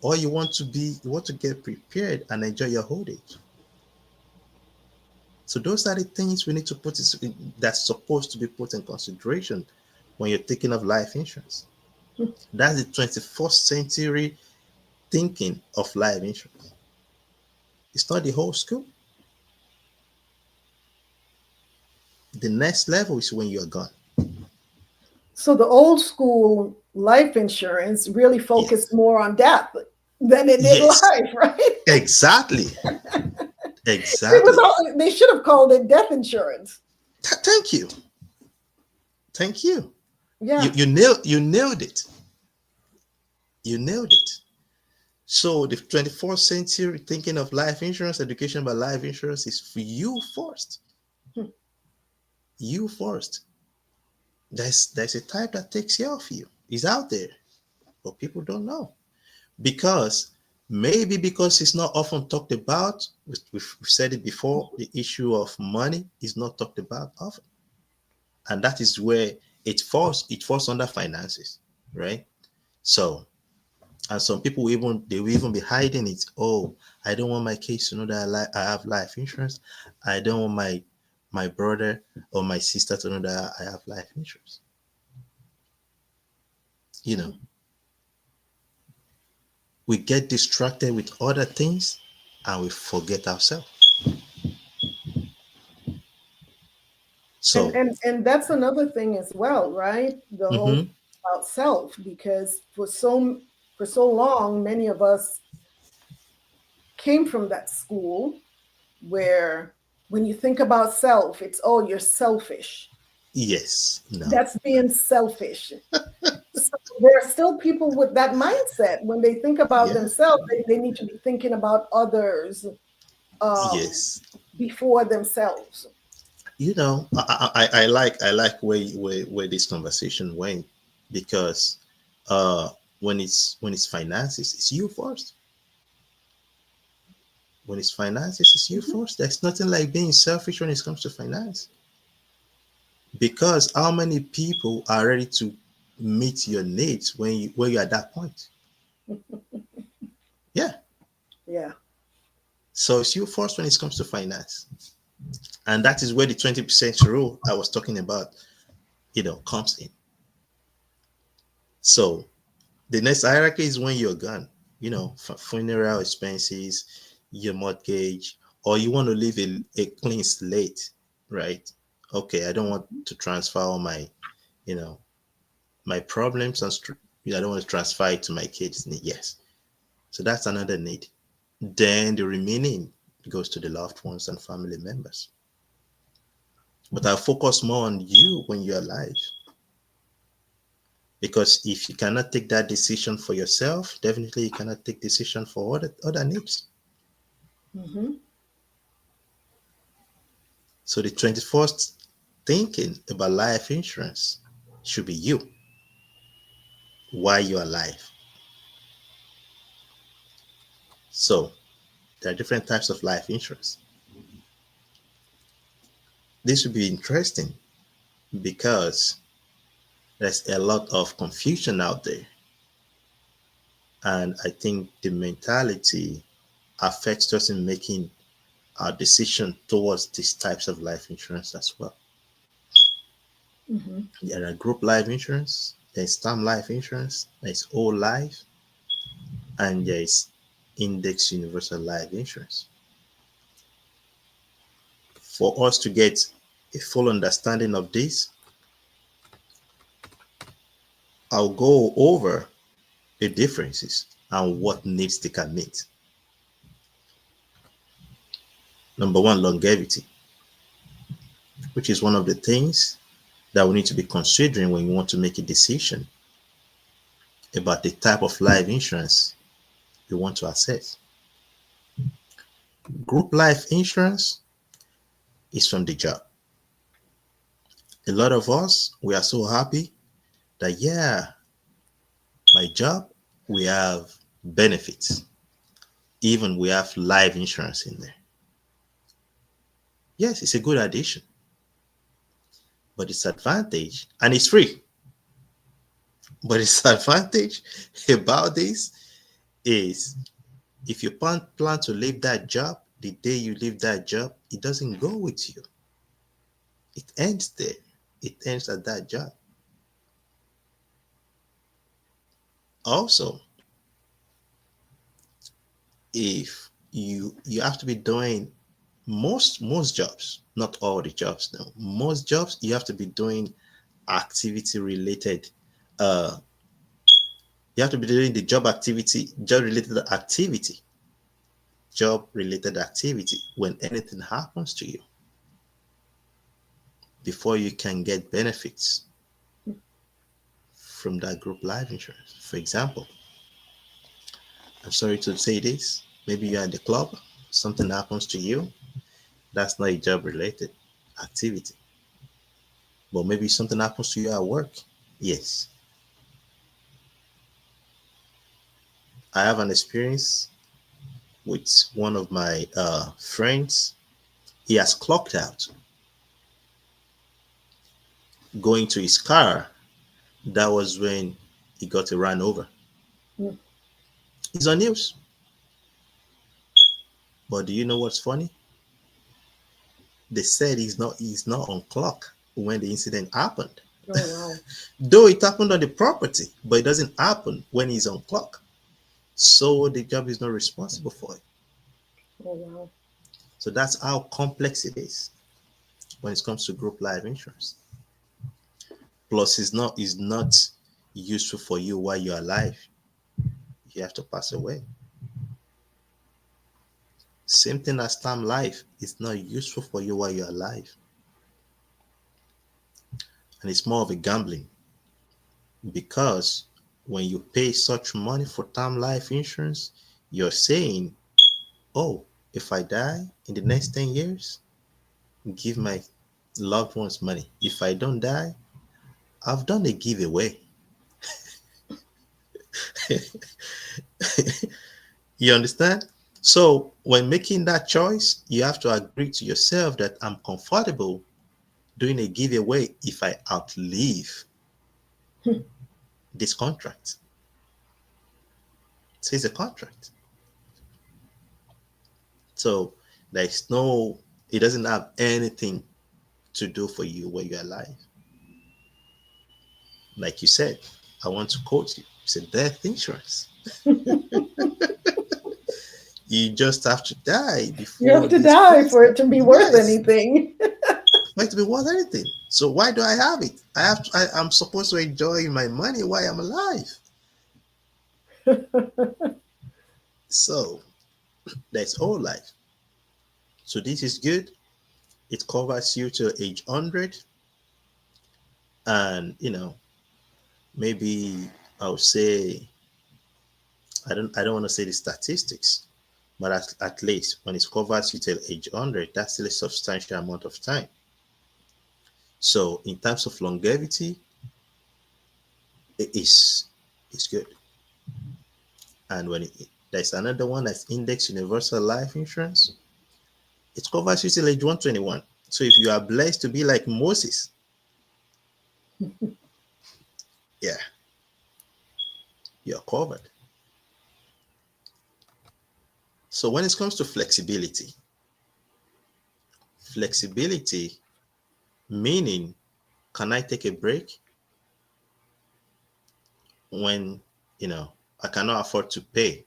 Or you want to get prepared and enjoy your old age? So those are the things we need to that's supposed to be put in consideration when you're thinking of life insurance. That's the 21st century thinking of life insurance. It's not the whole school. The next level is when you're gone. So the old school life insurance really focused more on death than it did life, right? Exactly. Exactly. They should have called it death insurance. Thank you. Thank you. Yeah. You nailed it. You nailed it. So the 24th century thinking of life insurance, education about life insurance is for you first. You first. There's a type that takes care of you. It's out there, but people don't know. Because it's not often talked about. We've said it before, the issue of money is not talked about often. And that is where it falls under finances, right? So, and some people will even be hiding it. Oh, I don't want my kids to know that I have life insurance. I don't want my brother or my sister to know that I have life insurance. You know, we get distracted with other things and we forget ourselves. And So, and and that's another thing as well, right? The whole mhm, about self, because for so long, many of us came from that school where when you think about self, it's, oh, you're selfish. yes, no, That's being selfish. So there are still people with that mindset. When they think about yeah, themselves, they need to be thinking about others um, yes. before themselves. You know, I like where this conversation went, because uh when it's finances, it's you first. When it's finances, it's you Mhm. first. There's nothing like being selfish when it comes to finance. Because how many people are ready to meet your needs when you're at that point? Yeah. Yeah. So it's you first when it comes to finance. And that is where the 20% rule I was talking about, comes in. So the next hierarchy is when you're gone, funeral expenses, your mortgage, or you want to leave a clean slate, right? Okay, I don't want to transfer all you know, my problems I don't want to transfer it to my kids. Yes. So that's another need. Then the remaining goes to the loved ones and family members. But I'll focus more on you when you're alive. Because if you cannot take that decision for yourself, definitely you cannot take decision for other needs. Hmm. So the 21st thinking about life insurance should be you while you're alive. So there are different types of life insurance. This would be interesting because there's a lot of confusion out there. And I think the mentality affects us in making our decision towards these types of life insurance as well. Hmm. There are group life insurance, there's term life insurance, there's whole life, and there's index universal life insurance. For us to get a full understanding of this, I'll go over the differences and what needs they can meet. Number one, longevity, which is one of the things that we need to be considering when you want to make a decision about the type of life insurance you want to access. Group life insurance is from the job. A lot of us, we are so happy that, yeah, my job, we have benefits. Even we have life insurance in there. Yes, it's a good addition, but its advantage, and it's free, but its advantage about this is if you plan to leave that job, the day you leave that job, it doesn't go with you. It ends there. It ends at that job. Also, if you have to be doing most jobs, not all the jobs now, most jobs you have to be doing activity related, uh you have to be doing the job related activity when anything happens to you before you can get benefits from that group life insurance. For example, I'm sorry to say this, maybe you're at the club, something happens to you, that's not a job related activity. But maybe something happens to you at work. Yes. I have an experience with one of my friends. He has clocked out, going to his car. That was when he got run over. Mm. It's on news. But do you know what's funny? they said he's not on clock when the incident happened. Oh, wow. Though it happened on the property, but it doesn't happen when he's on clock. So the job is not responsible for it. Oh, wow. So that's how complex it is when it comes to group life insurance. Plus, is not useful for you while you're alive. You have to pass away. Same thing as term life. It's not useful for you while you're alive. And it's more of a gambling because when you pay such money for term life insurance, you're saying, oh, if I die in the next 10 years, give my loved ones money. If I don't die, I've done a giveaway. You understand? So when making that choice, you have to agree to yourself that I'm comfortable doing a giveaway if I outlive this contract. So it's a contract. So it doesn't have anything to do for you when you're alive. Like you said, I want to quote you. It's a death insurance. You just have to die You have before to this die for process. it to be worth Yes, anything. for it to be worth anything. So why do I have it? I'm supposed to enjoy my money while I'm alive. So that's all life. So this is good. It covers you till age 100. And maybe I would say I don't want to say the statistics, but at least when it covers you till age 100, that's still a substantial amount of time. So in terms of longevity, it is good. And there's another one that's Index Universal Life Insurance. It covers you till age 121. So if you are blessed to be like Moses, yeah, you're covered. So when it comes to flexibility meaning, can I take a break when I cannot afford to pay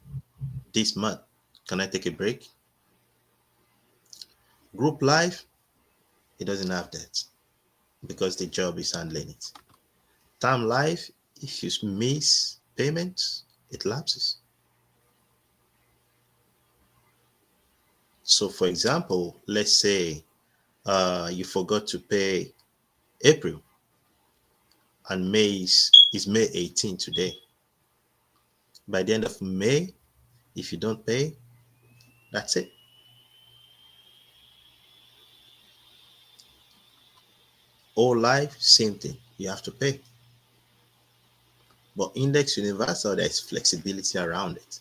this month? Can I take a break? Group life, it doesn't have that because the job is handling it. Term life, if you miss payments, it lapses. So for example, let's say you forgot to pay April and is May 18 today. By the end of May, if you don't pay, that's it. All life, same thing. You have to pay. But Index Universal, there's flexibility around it.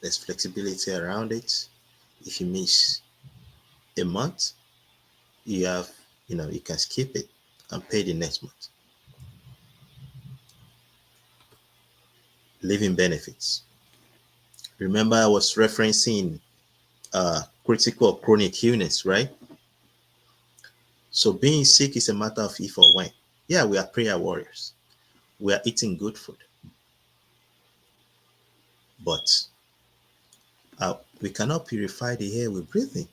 There's flexibility around it. If you miss a month, you can skip it and pay the next month. Living benefits. Remember, I was referencing critical or chronic illness, right? So being sick is a matter of if or when. Yeah, we are prayer warriors. We are eating good food. But we cannot purify the air we're breathing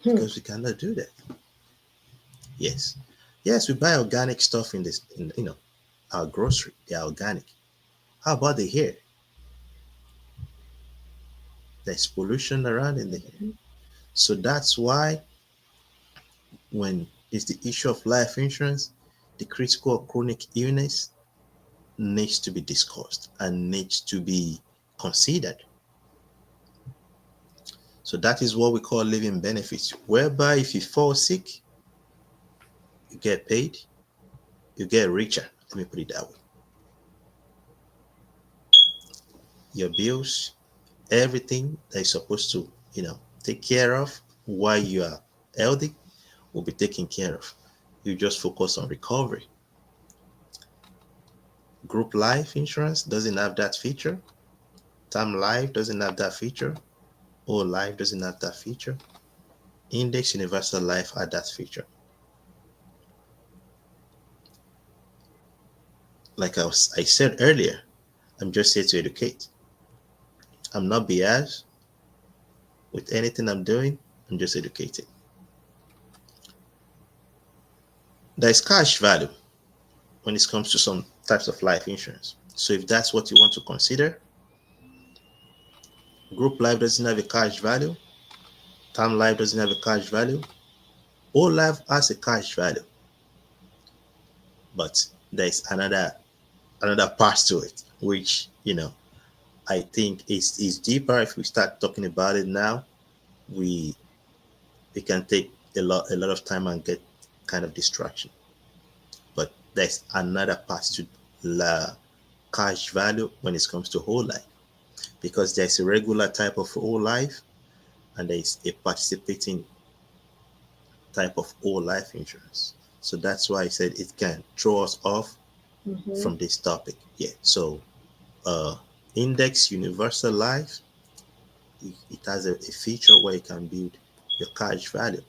because we cannot do that. Yes. Yes, we buy organic stuff in our grocery. They're organic. How about the air? There's pollution around in the air. So that's why when it's the issue of life insurance, the critical or chronic illness needs to be discussed and needs to be considered. So that is what we call living benefits, whereby if you fall sick, you get paid, you get richer. Let me put it that way. Your bills, everything that you're supposed to, take care of while you are healthy will be taken care of. You just focus on recovery. Group life insurance doesn't have that feature. Term life doesn't have that feature. Whole life doesn't have that feature. Index Universal Life had that feature. Like I said earlier, I'm just here to educate. I'm not biased with anything I'm doing. I'm just educating. There's cash value when it comes to some types of life insurance. So if that's what you want to consider, group life doesn't have a cash value, term life doesn't have a cash value, whole life has a cash value. But there's another part to it, which I think is deeper. If we start talking about it now, we can take a lot of time and get kind of distraction. But there's another part to la cash value when it comes to whole life, because there's a regular type of whole life and there's a participating type of whole life insurance. So that's why I said it can throw us off Mhm. from this topic. Yeah. So uh index universal life, it has a feature where you can build your cash value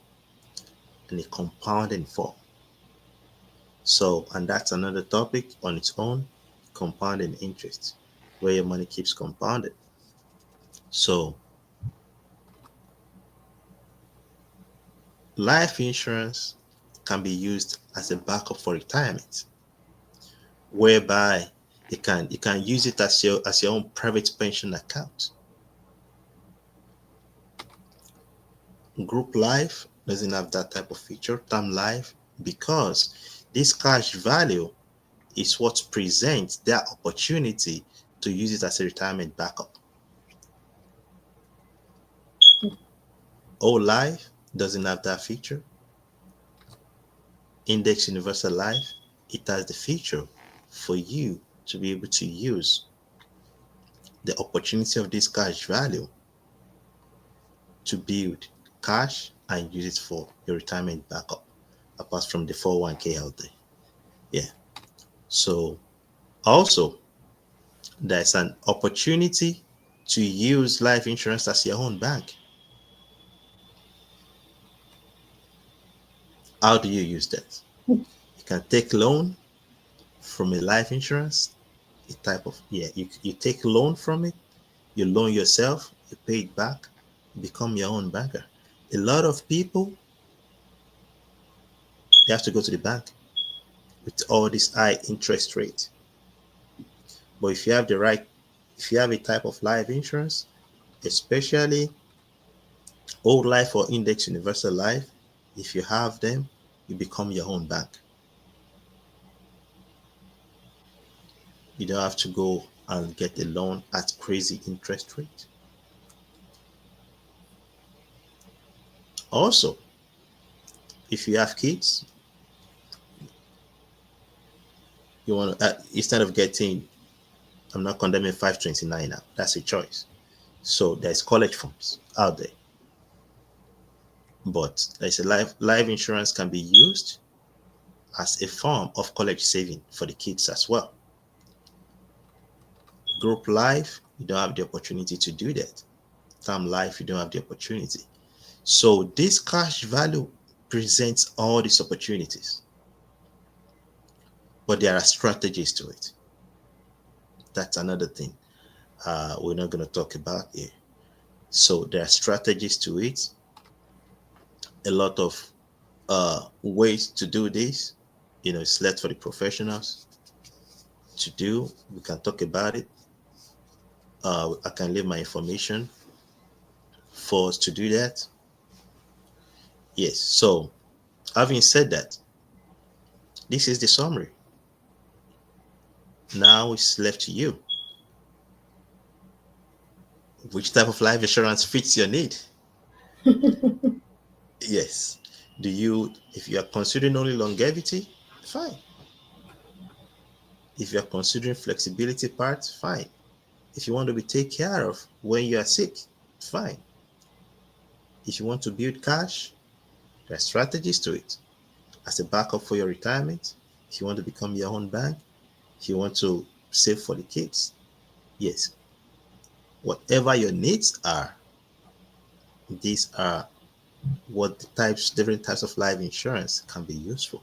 in a compounding form. So, and that's another topic on its own, compounding interest, where your money keeps compounded. So, life insurance can be used as a backup for retirement, whereby you can use it as your own private pension account. Group life doesn't have that type of feature, term life, because this cash value is what presents their opportunity to use it as a retirement backup. Whole life doesn't have that feature. Index universal life, it has the feature for you to be able to use the opportunity of this cash value to build cash and use it for your retirement backup, apart from the 401k out there. Yeah. So also, there's an opportunity to use life insurance as your own bank. How do you use that? You can take loan from a life insurance, a type of, you take loan from it, you loan yourself, you pay it back, you become your own banker. A lot of people, they have to go to the bank with all this high interest rate. But if you have a type of life insurance, especially old life or index universal life, if you have them, you become your own bank. You don't have to go and get a loan at crazy interest rate. Also, if you have kids, you want to instead of getting, I'm not condemning 529 now. That's a choice. So there's college funds out there, but there's a life insurance can be used as a form of college saving for the kids as well. Group life, you don't have the opportunity to do that. Term life, you don't have the opportunity. So this cash value presents all these opportunities, but there are strategies to it. That's another thing we're not going to talk about here. So there are strategies to it, a lot of ways to do this. It's left for the professionals to do. We can talk about it. I can leave my information for us to do that. Yes. So, having said that, this is the summary. Now it's left to you. Which type of life insurance fits your need? Yes. If you are considering only longevity, fine. If you are considering flexibility part, fine. If you want to be taken care of when you are sick, fine. If you want to build cash, there are strategies to it. As a backup for your retirement, if you want to become your own bank, if you want to save for the kids, yes. Whatever your needs are, these are what different types of life insurance can be useful,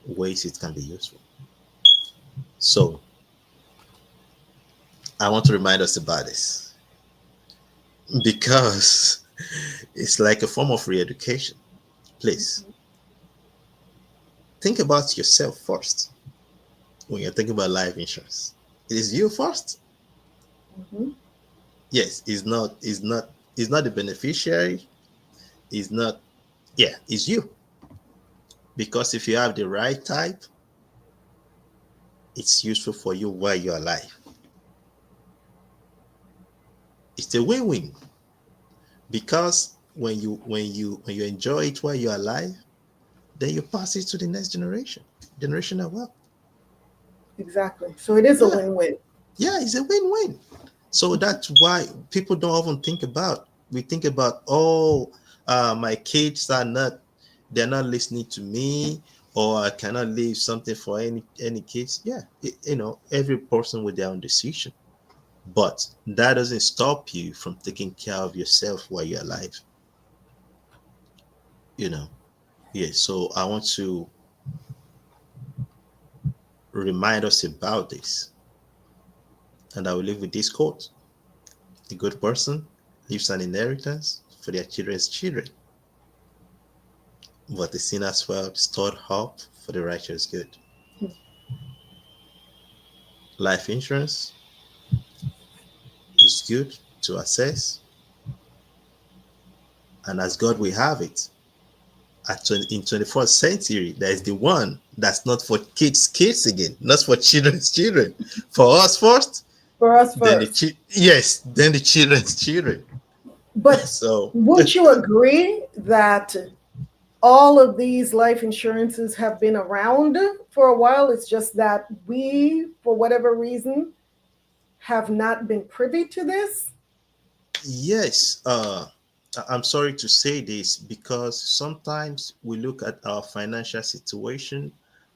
ways it can be useful. So I want to remind us about this because it's like a form of re-education. Please think about yourself first when you're thinking about life insurance. It is you first. Mhm. Yes, it's not the beneficiary. It's not, yeah, it's you. Because if you have the right type, it's useful for you while you're alive. It's a win-win because when you enjoy it while you're alive, then you pass it to the next generation as well. Exactly. So it is a Yeah, win-win. yeah, it's a win-win. So that's why people don't often think about. We think about, oh, my kids they're not listening to me, or I cannot leave something for any kids. Yeah, every person with their own decision, but that doesn't stop you from taking care of yourself while you're alive. You know, yeah. So I want to remind us about this, and I will leave with this quote: "A good person leaves an inheritance for their children's children, but the sinner's wealth stored up for the righteous good." Life insurance is good to assess, and as God will have it, in 21st century, there is the one that's not for kids again, not for children's children, for us first, For us then first. then the children's children. But So would you agree that all of these life insurances have been around for a while? It's just that we, for whatever reason, have not been privy to this? yes, I'm sorry to say this because sometimes we look at our financial situation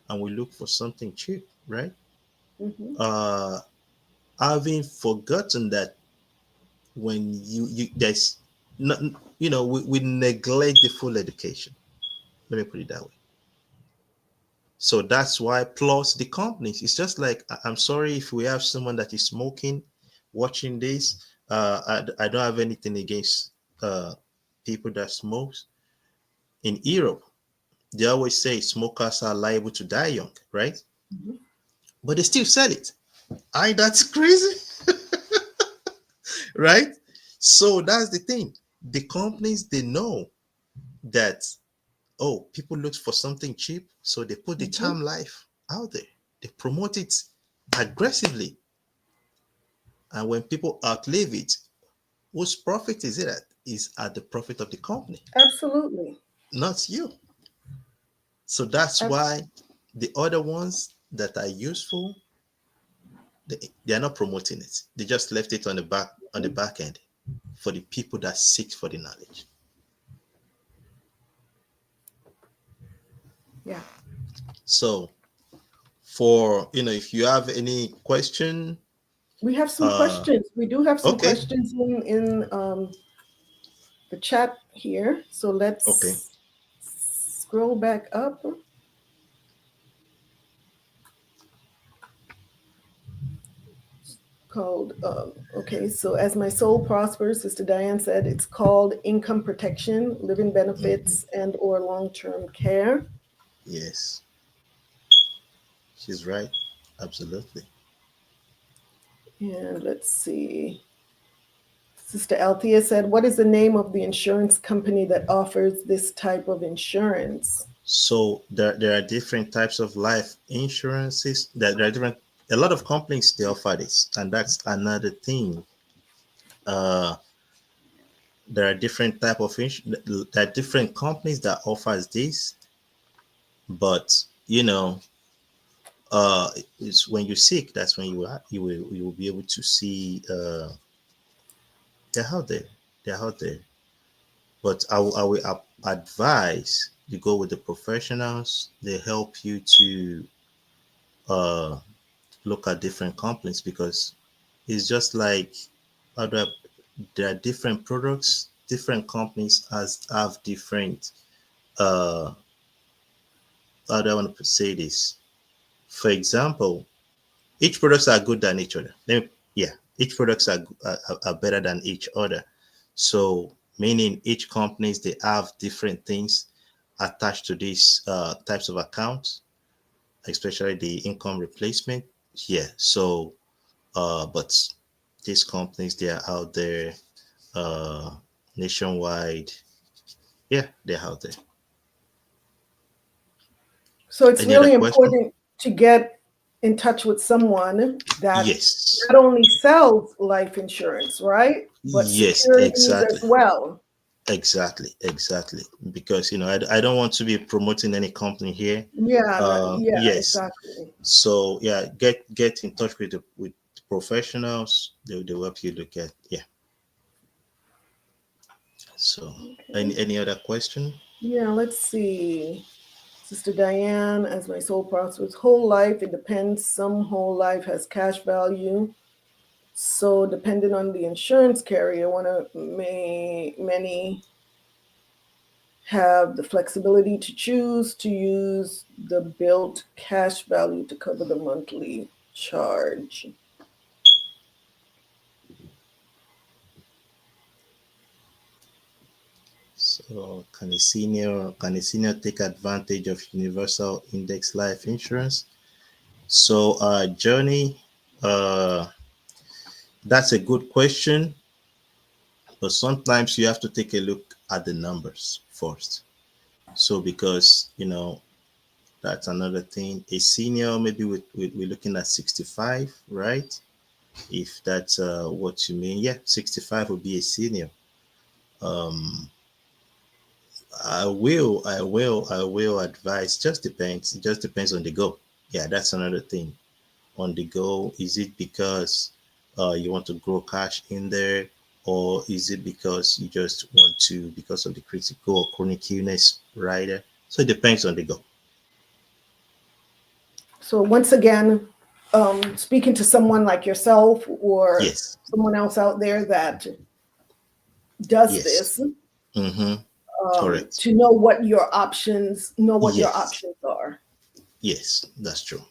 and we look for something cheap, right? Hmm. uh Having forgotten that when you there's not, we neglect the full education. Let me put it that way. So that's why, plus the companies, it's just like, I'm sorry if we have someone that is smoking watching this. I don't have anything against people that smokes. In Europe, they always say smokers are liable to die young, right? But they still sell it. I That's crazy, right? So that's the thing. The companies, they know that, oh, people look for something cheap, so they put the Hmm. term life out there. They promote it aggressively, and when people outlive it, whose profit is it at? Is at the profit of the company, Absolutely. not you. So that's Ab- why the other ones that are useful, they are not promoting it. They just left it on the back end for the people that seek for the knowledge. Yeah. So, for if you have any question, We have some uh questions. We do have some okay, questions in the chat here. So okay. let's scroll back up. Called, okay, so as my soul prospers, Sister Diane said, it's called income protection, living Mhm. benefits, and or long-term care. Yes, she's right. Absolutely. And let's see. Sister Althea said, what is the name of the insurance company that offers this type of insurance? So there are different types of life insurances. There are different. A lot of companies, they offer this, and that's another thing. Uh, there are different type of there are different companies that offers this, but it's when you seek, that's when you will be able to see. They're out there. They're out there. But I will advise you go with the professionals. They help you to uh, look at different companies because it's just like other. There are different products different companies have different how do I want to say this? For example, each products are good than each other. Each products are better than each other. So meaning each companies, they have different things attached to these types of accounts, especially the income replacement. Yeah. So but these companies, they are out there nationwide. Yeah, they're out there. So it's Any other really question? important to get in touch with someone that Yes. not only sells life insurance, right? But Yes, securities exactly. as well. Exactly. Because I don't want to be promoting any company here. Yeah, yeah, Yes. exactly. So yeah, get in touch with with professionals. They'll help you look at So Okay. any other question? Yeah, let's see. Sister Diane, as my soul prospers, whole life, it depends. Some whole life has cash value. So depending on the insurance carrier, many have the flexibility to choose to use the built cash value to cover the monthly charge. So can a senior take advantage of universal index life insurance? So Johnny, uh that's a good question, but sometimes you have to take a look at the numbers first. So because that's another thing. A senior, maybe we're looking at 65, right? If that's what you mean. Yeah, 65 would be a senior. Um, I will advise. Just depends. It just depends on the goal. Yeah, that's another thing. On the goal, is it because you want to grow cash in there, or is it because you just want to because of the critical or chronic illness rider? So it depends on the goal. So once again, speaking to someone like yourself or Yes. someone else out there that does Yes. this, Mm-hmm. Correct. to know what your Yes. options are. Yes, that's true.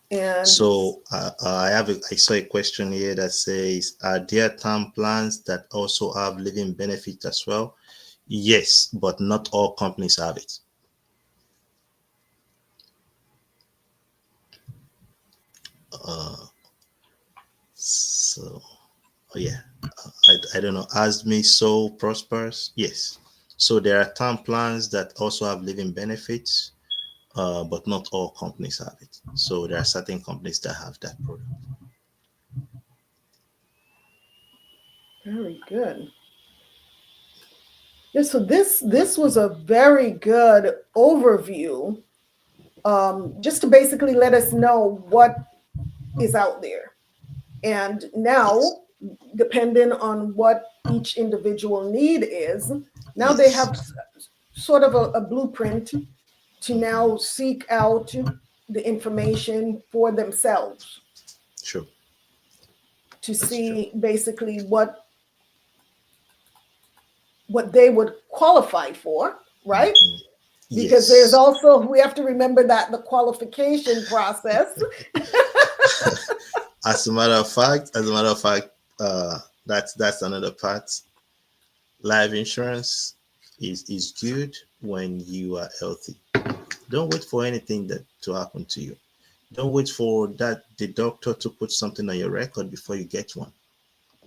And So I saw a question here that says, are there term plans that also have living benefits as well? Yes, but not all companies have it. So yeah, I don't know. As me so prosperous. Yes. So there are term plans that also have living benefits, but not all companies have it. So there are certain companies that have that product. very good. Yeah, so this was a very good overview, just to basically let us know what is out there. And Yes. now, depending on what each individual need is, now they Yes. have sort of a blueprint to now seek out the information for themselves True. to That's true. see basically what they would qualify for, right? Mhm. Because there's Yes. also, we have to remember that the qualification process. As a matter of fact, that's another part. Life insurance is good when you are healthy. Don't wait for anything that to happen to you. Don't wait for that the doctor to put something on your record before you get one.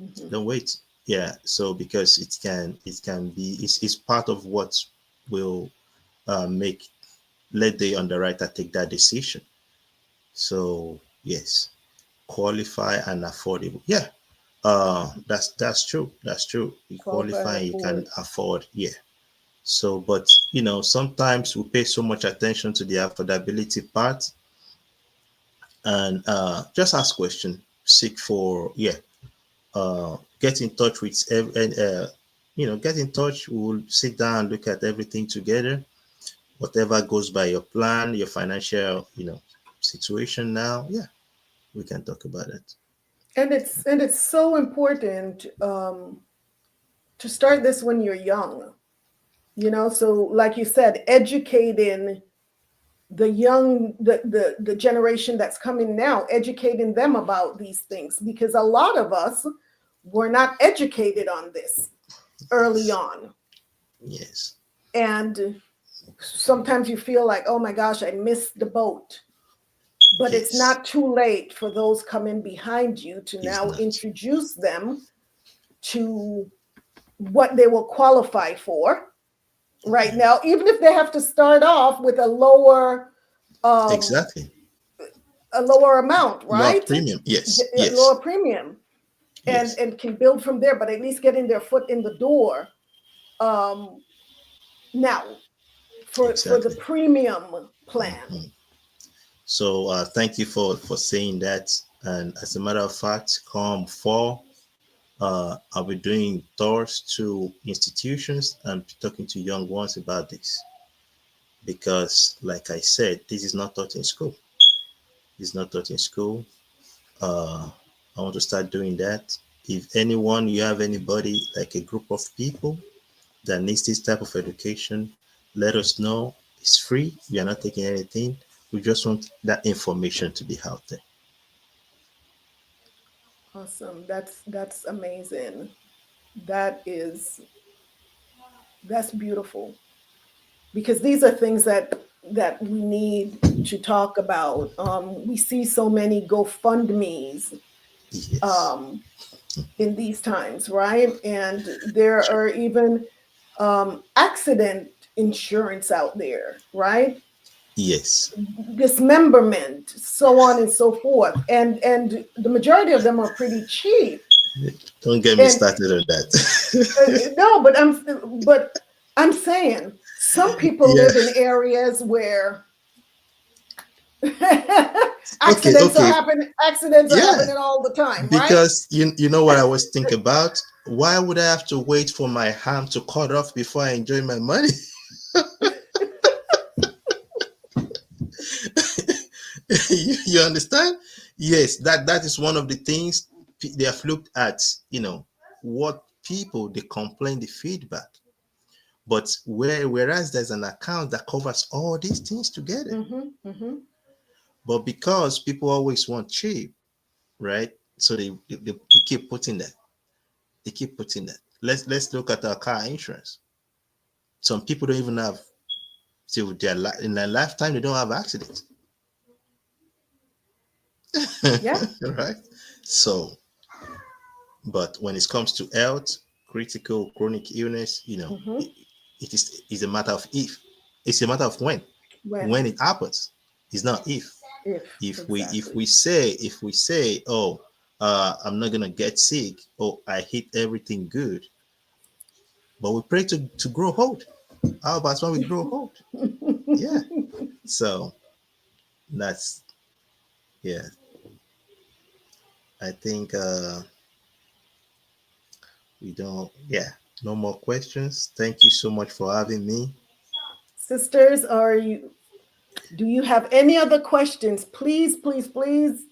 Mhm. Don't wait. Yeah. So because it can be it's part of what will make let the underwriter take that decision. So yes, qualify and affordable. Yeah, that's true. That's true. You Qualify and qualify and you can afford. afford. Yeah. So, but sometimes we pay so much attention to the affordability part, and just ask question, seek for get in touch with and get in touch. We'll sit down and look at everything together. Whatever goes by your plan, your financial situation now. Yeah, we can talk about it. And it's so important to start this when you're young. So like you said, educating the generation that's coming now, educating them about these things, because a lot of us were not educated on this early on. Yes. And sometimes you feel like, oh my gosh, I missed the boat. But it's Yes. not too late for those coming behind you to It's now not. introduce them to what they will qualify for right now, even if they have to start off with um, Exactly. a lower amount, Lower right? premium. Yes. A Yes. lower premium, and Yes. and can build from there, but at least getting their foot in the door. Um, Now, for the Exactly. premium plan. Mhm. So thank you for saying that. And as a matter of fact, come fall, I'll be doing tours to institutions and talking to young ones about this because, like I said, this is not taught in school. It's not taught in school. Uh, I want to start doing that. If anyone, you have anybody like a group of people that needs this type of education, let us know. It's free. We are not taking anything. We just want that information to be out there. Awesome. That's amazing. That is that's beautiful, because these are things that we need to talk about. We see so many GoFundMe's Yes. um, in these times, right? And there Sure. are even accident insurance out there, right? Yes. Dismemberment, so on and so forth, and the majority of them are pretty cheap. Don't get me And started on that. no, but I'm saying some people Yeah. live in areas where Okay. Okay. accidents are Yeah. happening all the time, right? Because you know what I was thinking about? Why would I have to wait for my hand to cut off before I enjoy my money? You understand? Yes, that is one of the things they have looked at, what people they complain, the feedback. But whereas there's an account that covers all these things together. Mm-hmm, mm-hmm. But because people always want cheap, right? So they keep putting that. They keep putting that. Let's look at our car insurance. Some people don't even have till in their lifetime they don't have accidents. Yeah. Right? So, but when it comes to health, critical chronic illness, Mm-hmm. it is a matter of if. It's a matter of when. When, When it happens. It's not if. if, If we exactly. say, oh, I'm not gonna get sick, oh, I hit everything good, but we pray to grow old. How about when we grow old? Yeah. So that's, yeah. I think we don't. Yeah. No more questions. Thank you so much for having me. Sisters, do you have any other questions? Please, please, please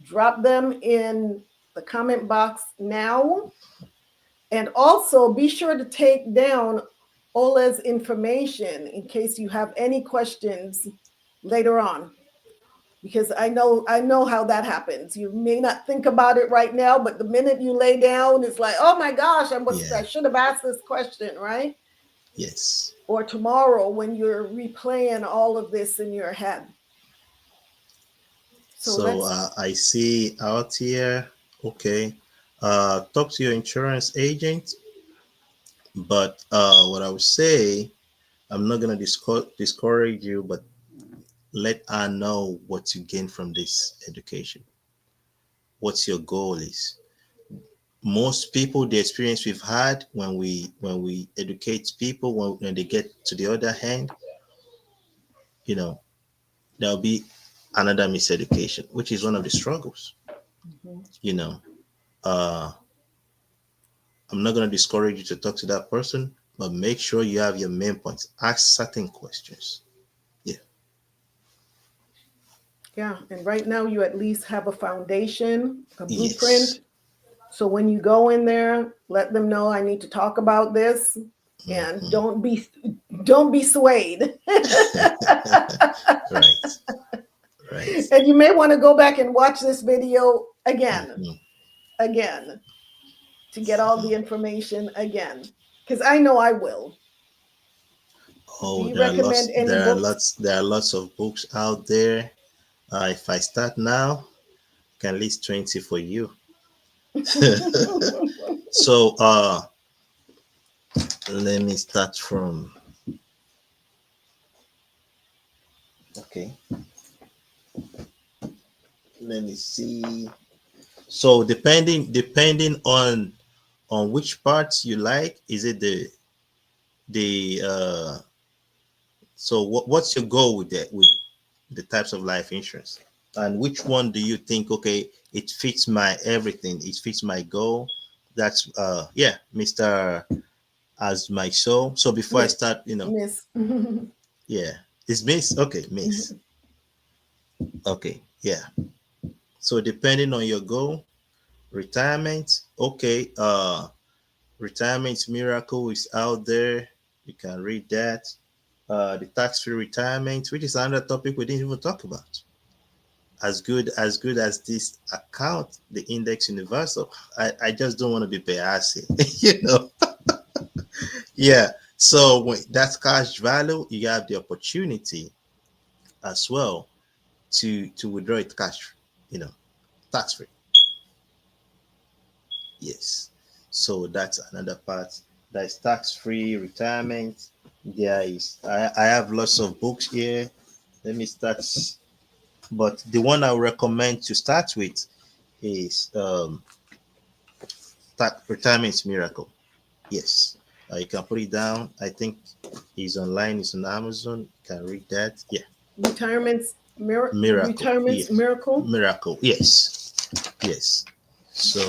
drop them in the comment box now. And also be sure to take down Ola's information in case you have any questions later on. Because I know how that happens. You may not think about it right now, but the minute you lay down, it's like, oh my gosh, I Yeah. should have asked this question, right? Yes. Or tomorrow when you're replaying all of this in your head. So So let's I see out here. Okay. Talk to your insurance agent. But what I would say, I'm not gonna discourage you, but let her know what you gain from this education. What your goal is. Most people, the experience we've had when we educate people, when they get to the other hand, you know, there'll be another miseducation, which is one of the struggles. Mhm. You know, uh, I'm not going to discourage you to talk to that person, but make sure you have your main points. Ask certain questions. Yeah. Yeah. And right now you at least have a foundation, a Yes. blueprint. So when you go in there, let them know I need to talk about this, and don't be swayed. Right. Right. And you may want to go back and watch this video again, again, to get all the information again, because I know I will. Do Oh, you recommend any books? there are lots of books out there. If I start now, I can list 20 for you. So let me start from, okay, let me see. So depending on which parts you like, is it the so what's your goal with that, with the types of life insurance, and which one do you think, okay, it fits my everything, it fits my goal? That's yeah, Mr. As my soul. So before I Miss, start, Miss. yeah, it's Miss. Okay, Miss. Okay, yeah. So depending on your goal, retirement, okay, retirement miracle is out there. You can read that. The tax-free retirement, which is another topic we didn't even talk about. As good as this account, the index universal, I just don't want to be biased. Yeah. So when that's cash value, you have the opportunity as well to withdraw it cash, you know, tax free. Yes. So that's another part. That is tax free retirement. There is I have lots of books here. Let me start. But the one I would recommend to start with is Retirement Miracle. Yes. You can put it down. I think it's online, it's on Amazon. You can read that. Yeah. Miracle. Retirement's Yes. miracle. Miracle. Yes. Yes. So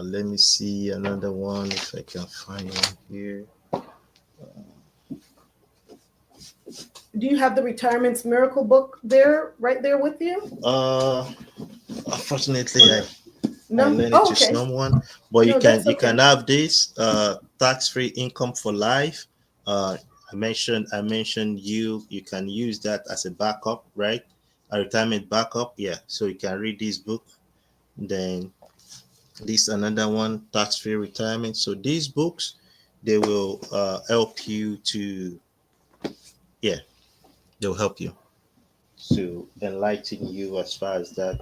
let me see another one if I can find one here. Do you have the Retirement's Miracle book there, right there with you? Unfortunately, I No. lent it Oh, to okay. someone, but No, that's you okay. can have this tax-free income for life. I mentioned you can use that as a backup, right? A retirement backup, yeah. So you can read this book. Then this another one, tax-free retirement. So these books, they will help you to, yeah, they'll help you to enlighten you as far as that.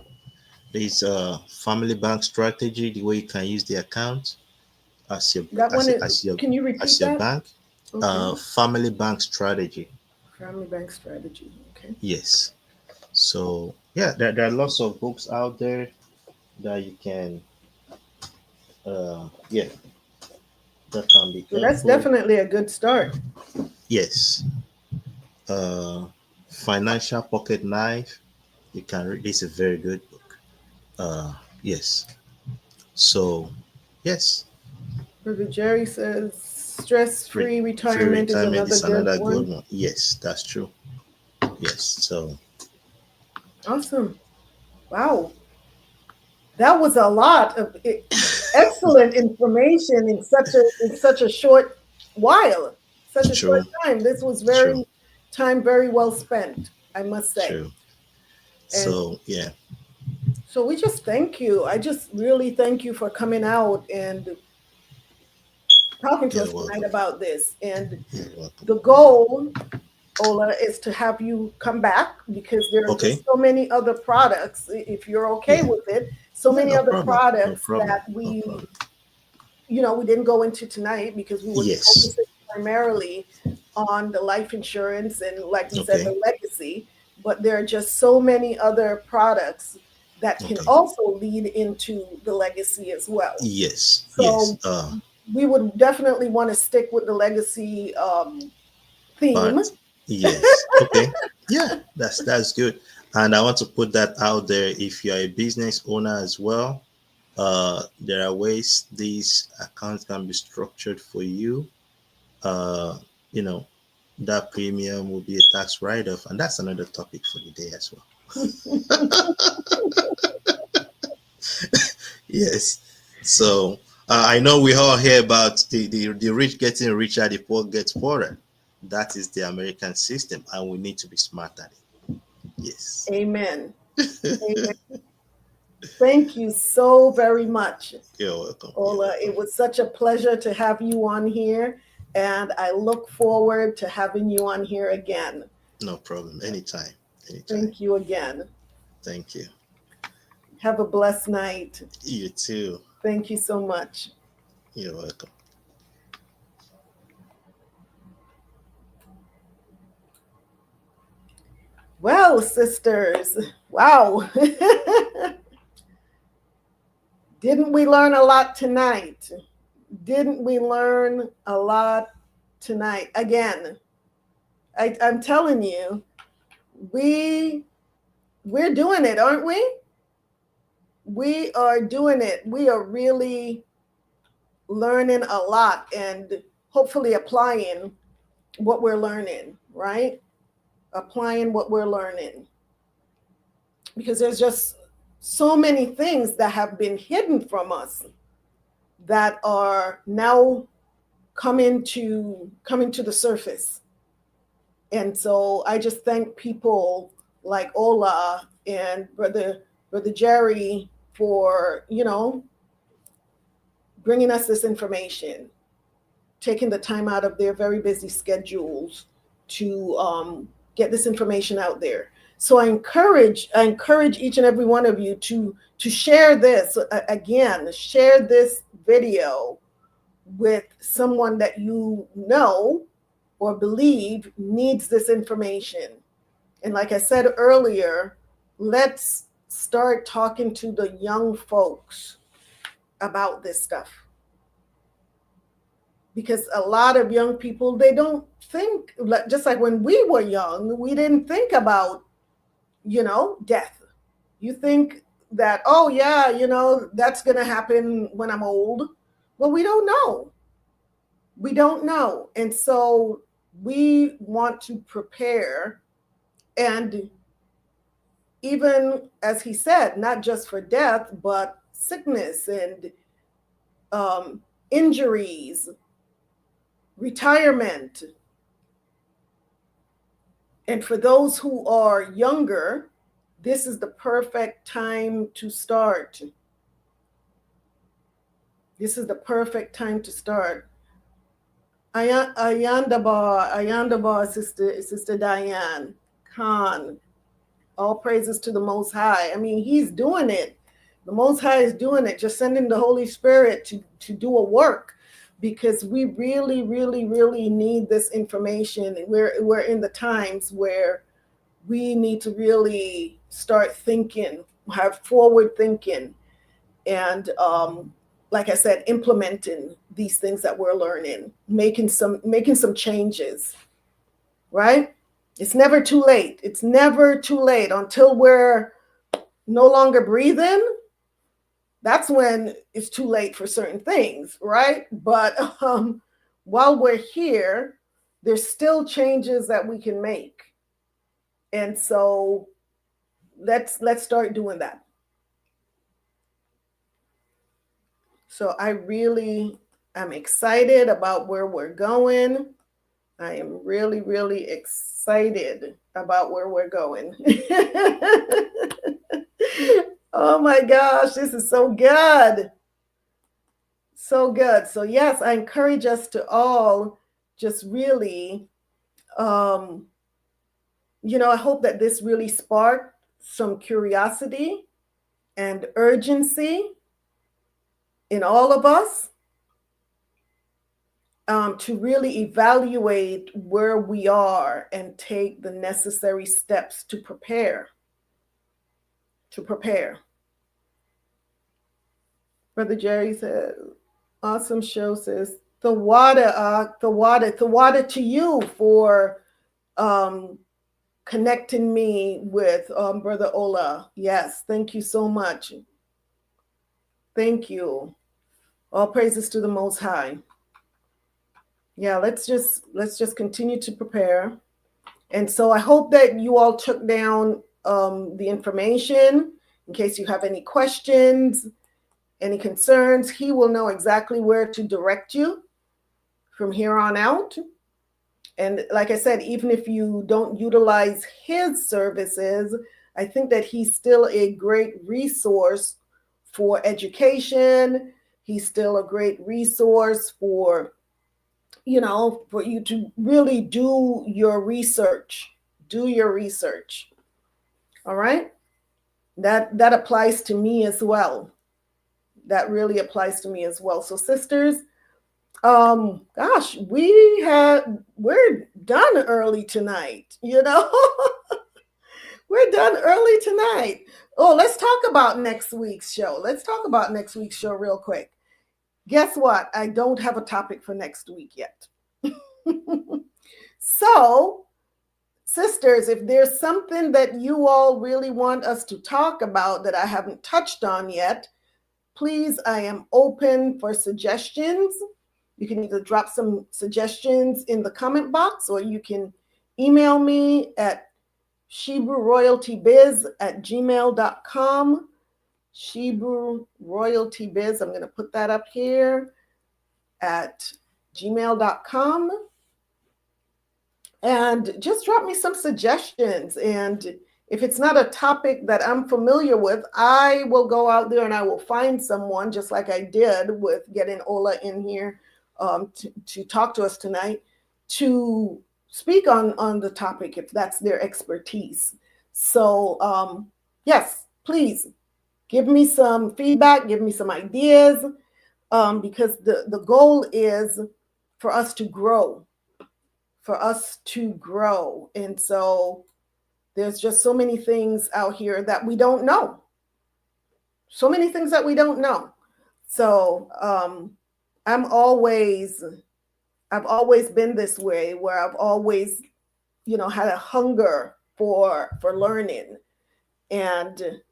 There's a family bank strategy, the way you can use the account as your That one is, as your can you repeat that? bank. Okay. Family bank strategy. Family bank strategy. Okay. Yes. So yeah, there are lots of books out there that you can yeah, that can be So that's helpful. definitely a good start. Yes. Uh Financial Pocket Knife. You can read, this is a very good book. Yes. So yes, Brother Jerry says stress-free free retirement is retirement another is good another good one. one. Yes, that's true. Yes. So Awesome. Wow. That was a lot of excellent information in such a short while, such a short true, time. This was true, very well spent, I must say. true. And So yeah, so we just thank you. I just really thank you for coming out and talking to you're us tonight welcome. about this. And You're welcome. the goal, Ola, is to have you come back, because there are Okay. just so many other products, if you're okay Yeah. with it, so Yeah. many No other problem. No products problem. that No we, problem. we didn't go into tonight because we were Yes. focusing primarily on the life insurance and, like we said, Okay. the legacy. But there are just so many other products that can Okay. also lead into the legacy as well. Yes. Yes. So we would definitely want to stick with the legacy theme. But yes. Okay. Yeah. That's good. And I want to put that out there. If you're a business owner as well, there are ways these accounts can be structured for you. Uh, you know, that premium will be a tax write-off, and that's another topic for the day as well. Yes. So I know we all hear about the rich getting richer, the poor gets poorer. That is the American system, and we need to be smart at it. Yes. Amen. Amen. Thank you so very much, You're welcome. Ola. It was such a pleasure to have you on here, and I look forward to having you on here again. No problem. Anytime. Thank you again. Thank you. Have a blessed night. You too. Thank you so much. You're welcome. Well, sisters, wow. Didn't we learn a lot tonight? Didn't we learn a lot tonight? Again, I'm telling you, we're doing it, aren't we? We are doing it. We are really learning a lot and hopefully applying what we're learning, right? Applying what we're learning. Because there's just so many things that have been hidden from us that are now coming to the surface. And so I just thank people like Ola and Brother Jerry for, bringing us this information, taking the time out of their very busy schedules to get this information out there. So I encourage each and every one of you to share this again, share this video with someone that you know or believe needs this information. And like I said earlier, let's start talking to the young folks about this stuff. Because a lot of young people, they don't think, just like when we were young, we didn't think about, death. You think that, oh yeah, that's going to happen when I'm old. Well, we don't know. We don't know. And so we want to prepare, and even as he said, not just for death, but sickness and injuries, retirement. And for those who are younger, this is the perfect time to start. This is the perfect time to start. Ayanda, Sister Diane, Khan, all praises to the Most High. I mean, he's doing it. The Most High is doing it, just sending the Holy Spirit to do a work, because we really, really, really need this information. We're in the times where we need to really start thinking, have forward thinking, and like I said, implementing these things that we're learning, making some changes, right? It's never too late. It's never too late until we're no longer breathing. That's when it's too late for certain things, right? But while we're here, there's still changes that we can make. And so let's start doing that. So I really am excited about where we're going. I am really, really excited about where we're going. Oh my gosh, this is so good. So good. So yes, I encourage us to all just really, I hope that this really sparked some curiosity and urgency in all of us, to really evaluate where we are and take the necessary steps to prepare. Brother Jerry says, awesome show, sis. The water to you for connecting me with Brother Ola. Yes, thank you so much. Thank you. All praises to the Most High. Yeah, let's just continue to prepare. And so I hope that you all took down the information in case you have any questions, any concerns. He will know exactly where to direct you from here on out. And like I said, even if you don't utilize his services, I think that he's still a great resource for education. He's still a great resource for, for you to really do your research. Do your research. All right? That applies to me as well. That really applies to me as well. So sisters, gosh, we're done early tonight, We're done early tonight. Oh, let's talk about next week's show. Let's talk about next week's show real quick. Guess what? I don't have a topic for next week yet. So, sisters, if there's something that you all really want us to talk about that I haven't touched on yet, please, I am open for suggestions. You can either drop some suggestions in the comment box, or you can email me at shebrewroyaltybiz@gmail.com. shebrewroyaltybiz, I'm going to put that up here, at gmail.com. And just drop me some suggestions. And if it's not a topic that I'm familiar with, I will go out there and I will find someone, just like I did with getting Ola in here to talk to us tonight, to speak on the topic if that's their expertise. So yes, please give me some feedback, give me some ideas, because the goal is for us to grow. And so there's just so many things out here that we don't know. So I've always been this way, where I've always, had a hunger for learning. And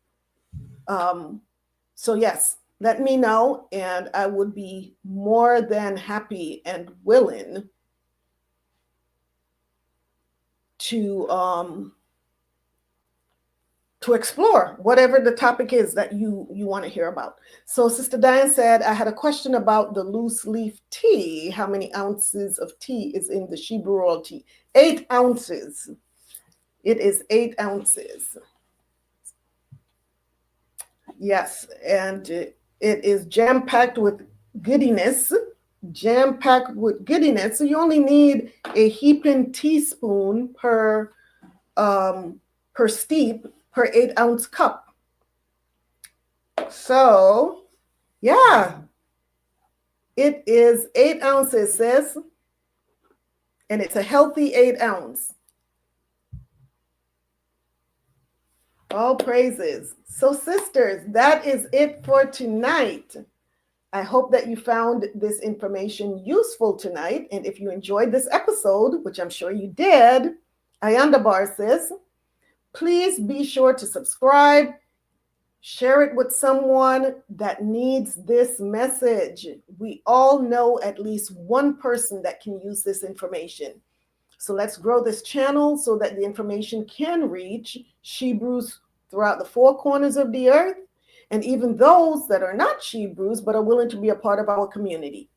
so yes, let me know, and I would be more than happy and willing to explore whatever the topic is that you want to hear about. So Sister Diane said, I had a question about the loose leaf tea. How many ounces of tea is in the Shebrew royalty? 8 ounces. It is 8 ounces. Yes, and it is jam-packed with goodiness. So you only need a heaping teaspoon per steep per 8 ounce cup. So yeah, it is 8 ounces, sis, and it's a healthy 8 ounce. All praises. So sisters, that is it for tonight. I hope that you found this information useful tonight. And if you enjoyed this episode, which I'm sure you did, Ayanda Bar sis, please be sure to subscribe, share it with someone that needs this message. We all know at least one person that can use this information. So let's grow this channel so that the information can reach Shebrews throughout the 4 corners of the earth, and even those that are not Shebrews but are willing to be a part of our community.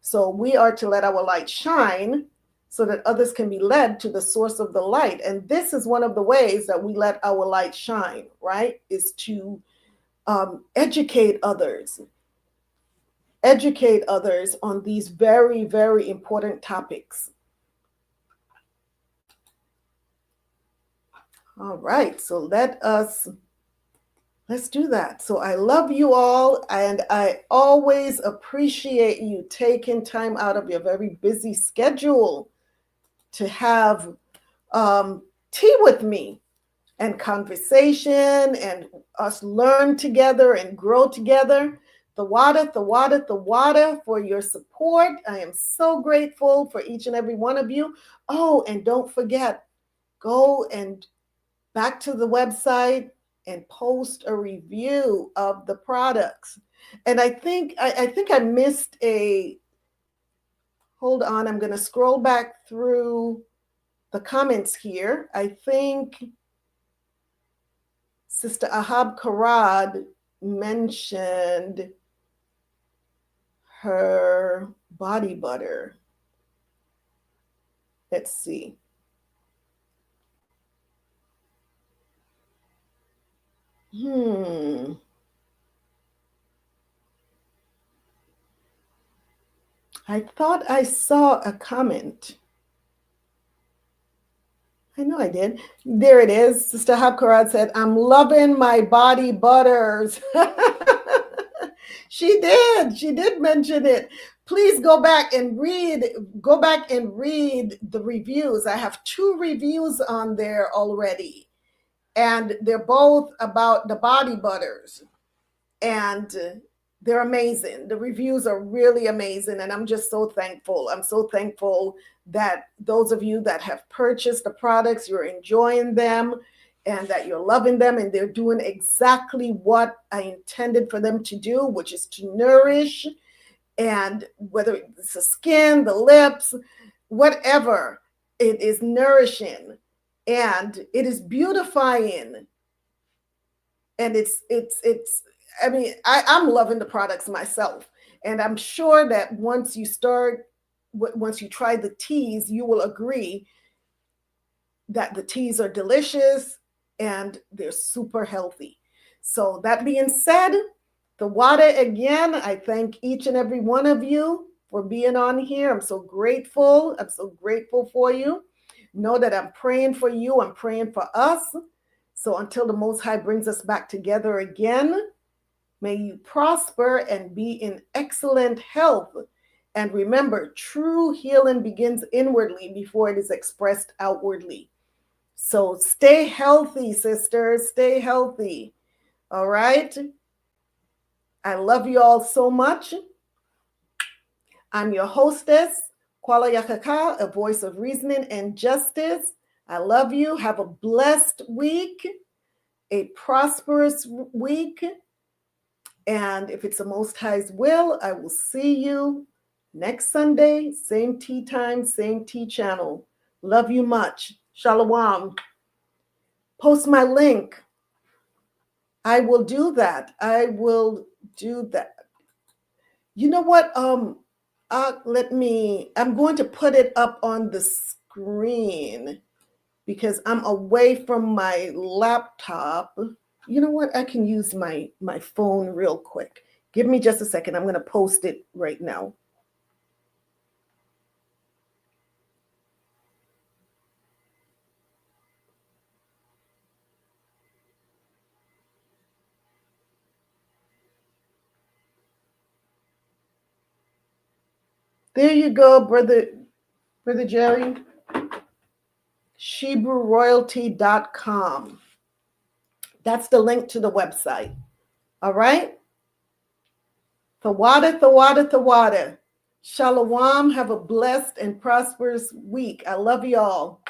So we are to let our light shine so that others can be led to the source of the light. And this is one of the ways that we let our light shine, right? Is to educate others on these very, very important topics. All right, so let's do that. So I love you all, and I always appreciate you taking time out of your very busy schedule to have tea with me and conversation and us learn together and grow together. The water for your support. I am so grateful for each and every one of you. Oh, and don't forget, go and back to the website and post a review of the products. And I think I missed a hold on. I'm going to scroll back through the comments here. I think Sister Ahab Karad mentioned her body butter. Let's see. I thought I saw a comment. I know I did. There it is. Sister Habkarad said, I'm loving my body butters. She did mention it. Please go back and read the reviews. I have 2 reviews on there already, and they're both about the body butters, and they're amazing. The reviews are really amazing, and I'm just so thankful. I'm so thankful that those of you that have purchased the products, you're enjoying them, and that you're loving them, and they're doing exactly what I intended for them to do, which is to nourish, and whether it's the skin, the lips, whatever, it is nourishing, and it is beautifying, and it's I mean, I'm loving the products myself, and I'm sure that once you try the teas, you will agree that the teas are delicious and they're super healthy. So that being said, the water again, I thank each and every one of you for being on here. I'm so grateful. I'm so grateful for you. Know that I'm praying for you. I'm praying for us. So until the Most High brings us back together again, may you prosper and be in excellent health. And remember, true healing begins inwardly before it is expressed outwardly. So stay healthy, sisters. Stay healthy. All right? I love you all so much. I'm your hostess, Kwala Yakaka, a voice of reasoning and justice. I love you. Have a blessed week, a prosperous week. And if it's the Most High's will, I will see you next Sunday, same tea time, same tea channel. Love you much. Shalom. Post my link. I will do that. I will do that. You know what? I'm going to put it up on the screen because I'm away from my laptop. You know what? I can use my phone real quick. Give me just a second. I'm going to post it right now. There you go, Brother Jerry. ShebrewRoyalty.com. That's the link to the website. All right? Thawada. Shalom. Have a blessed and prosperous week. I love you all.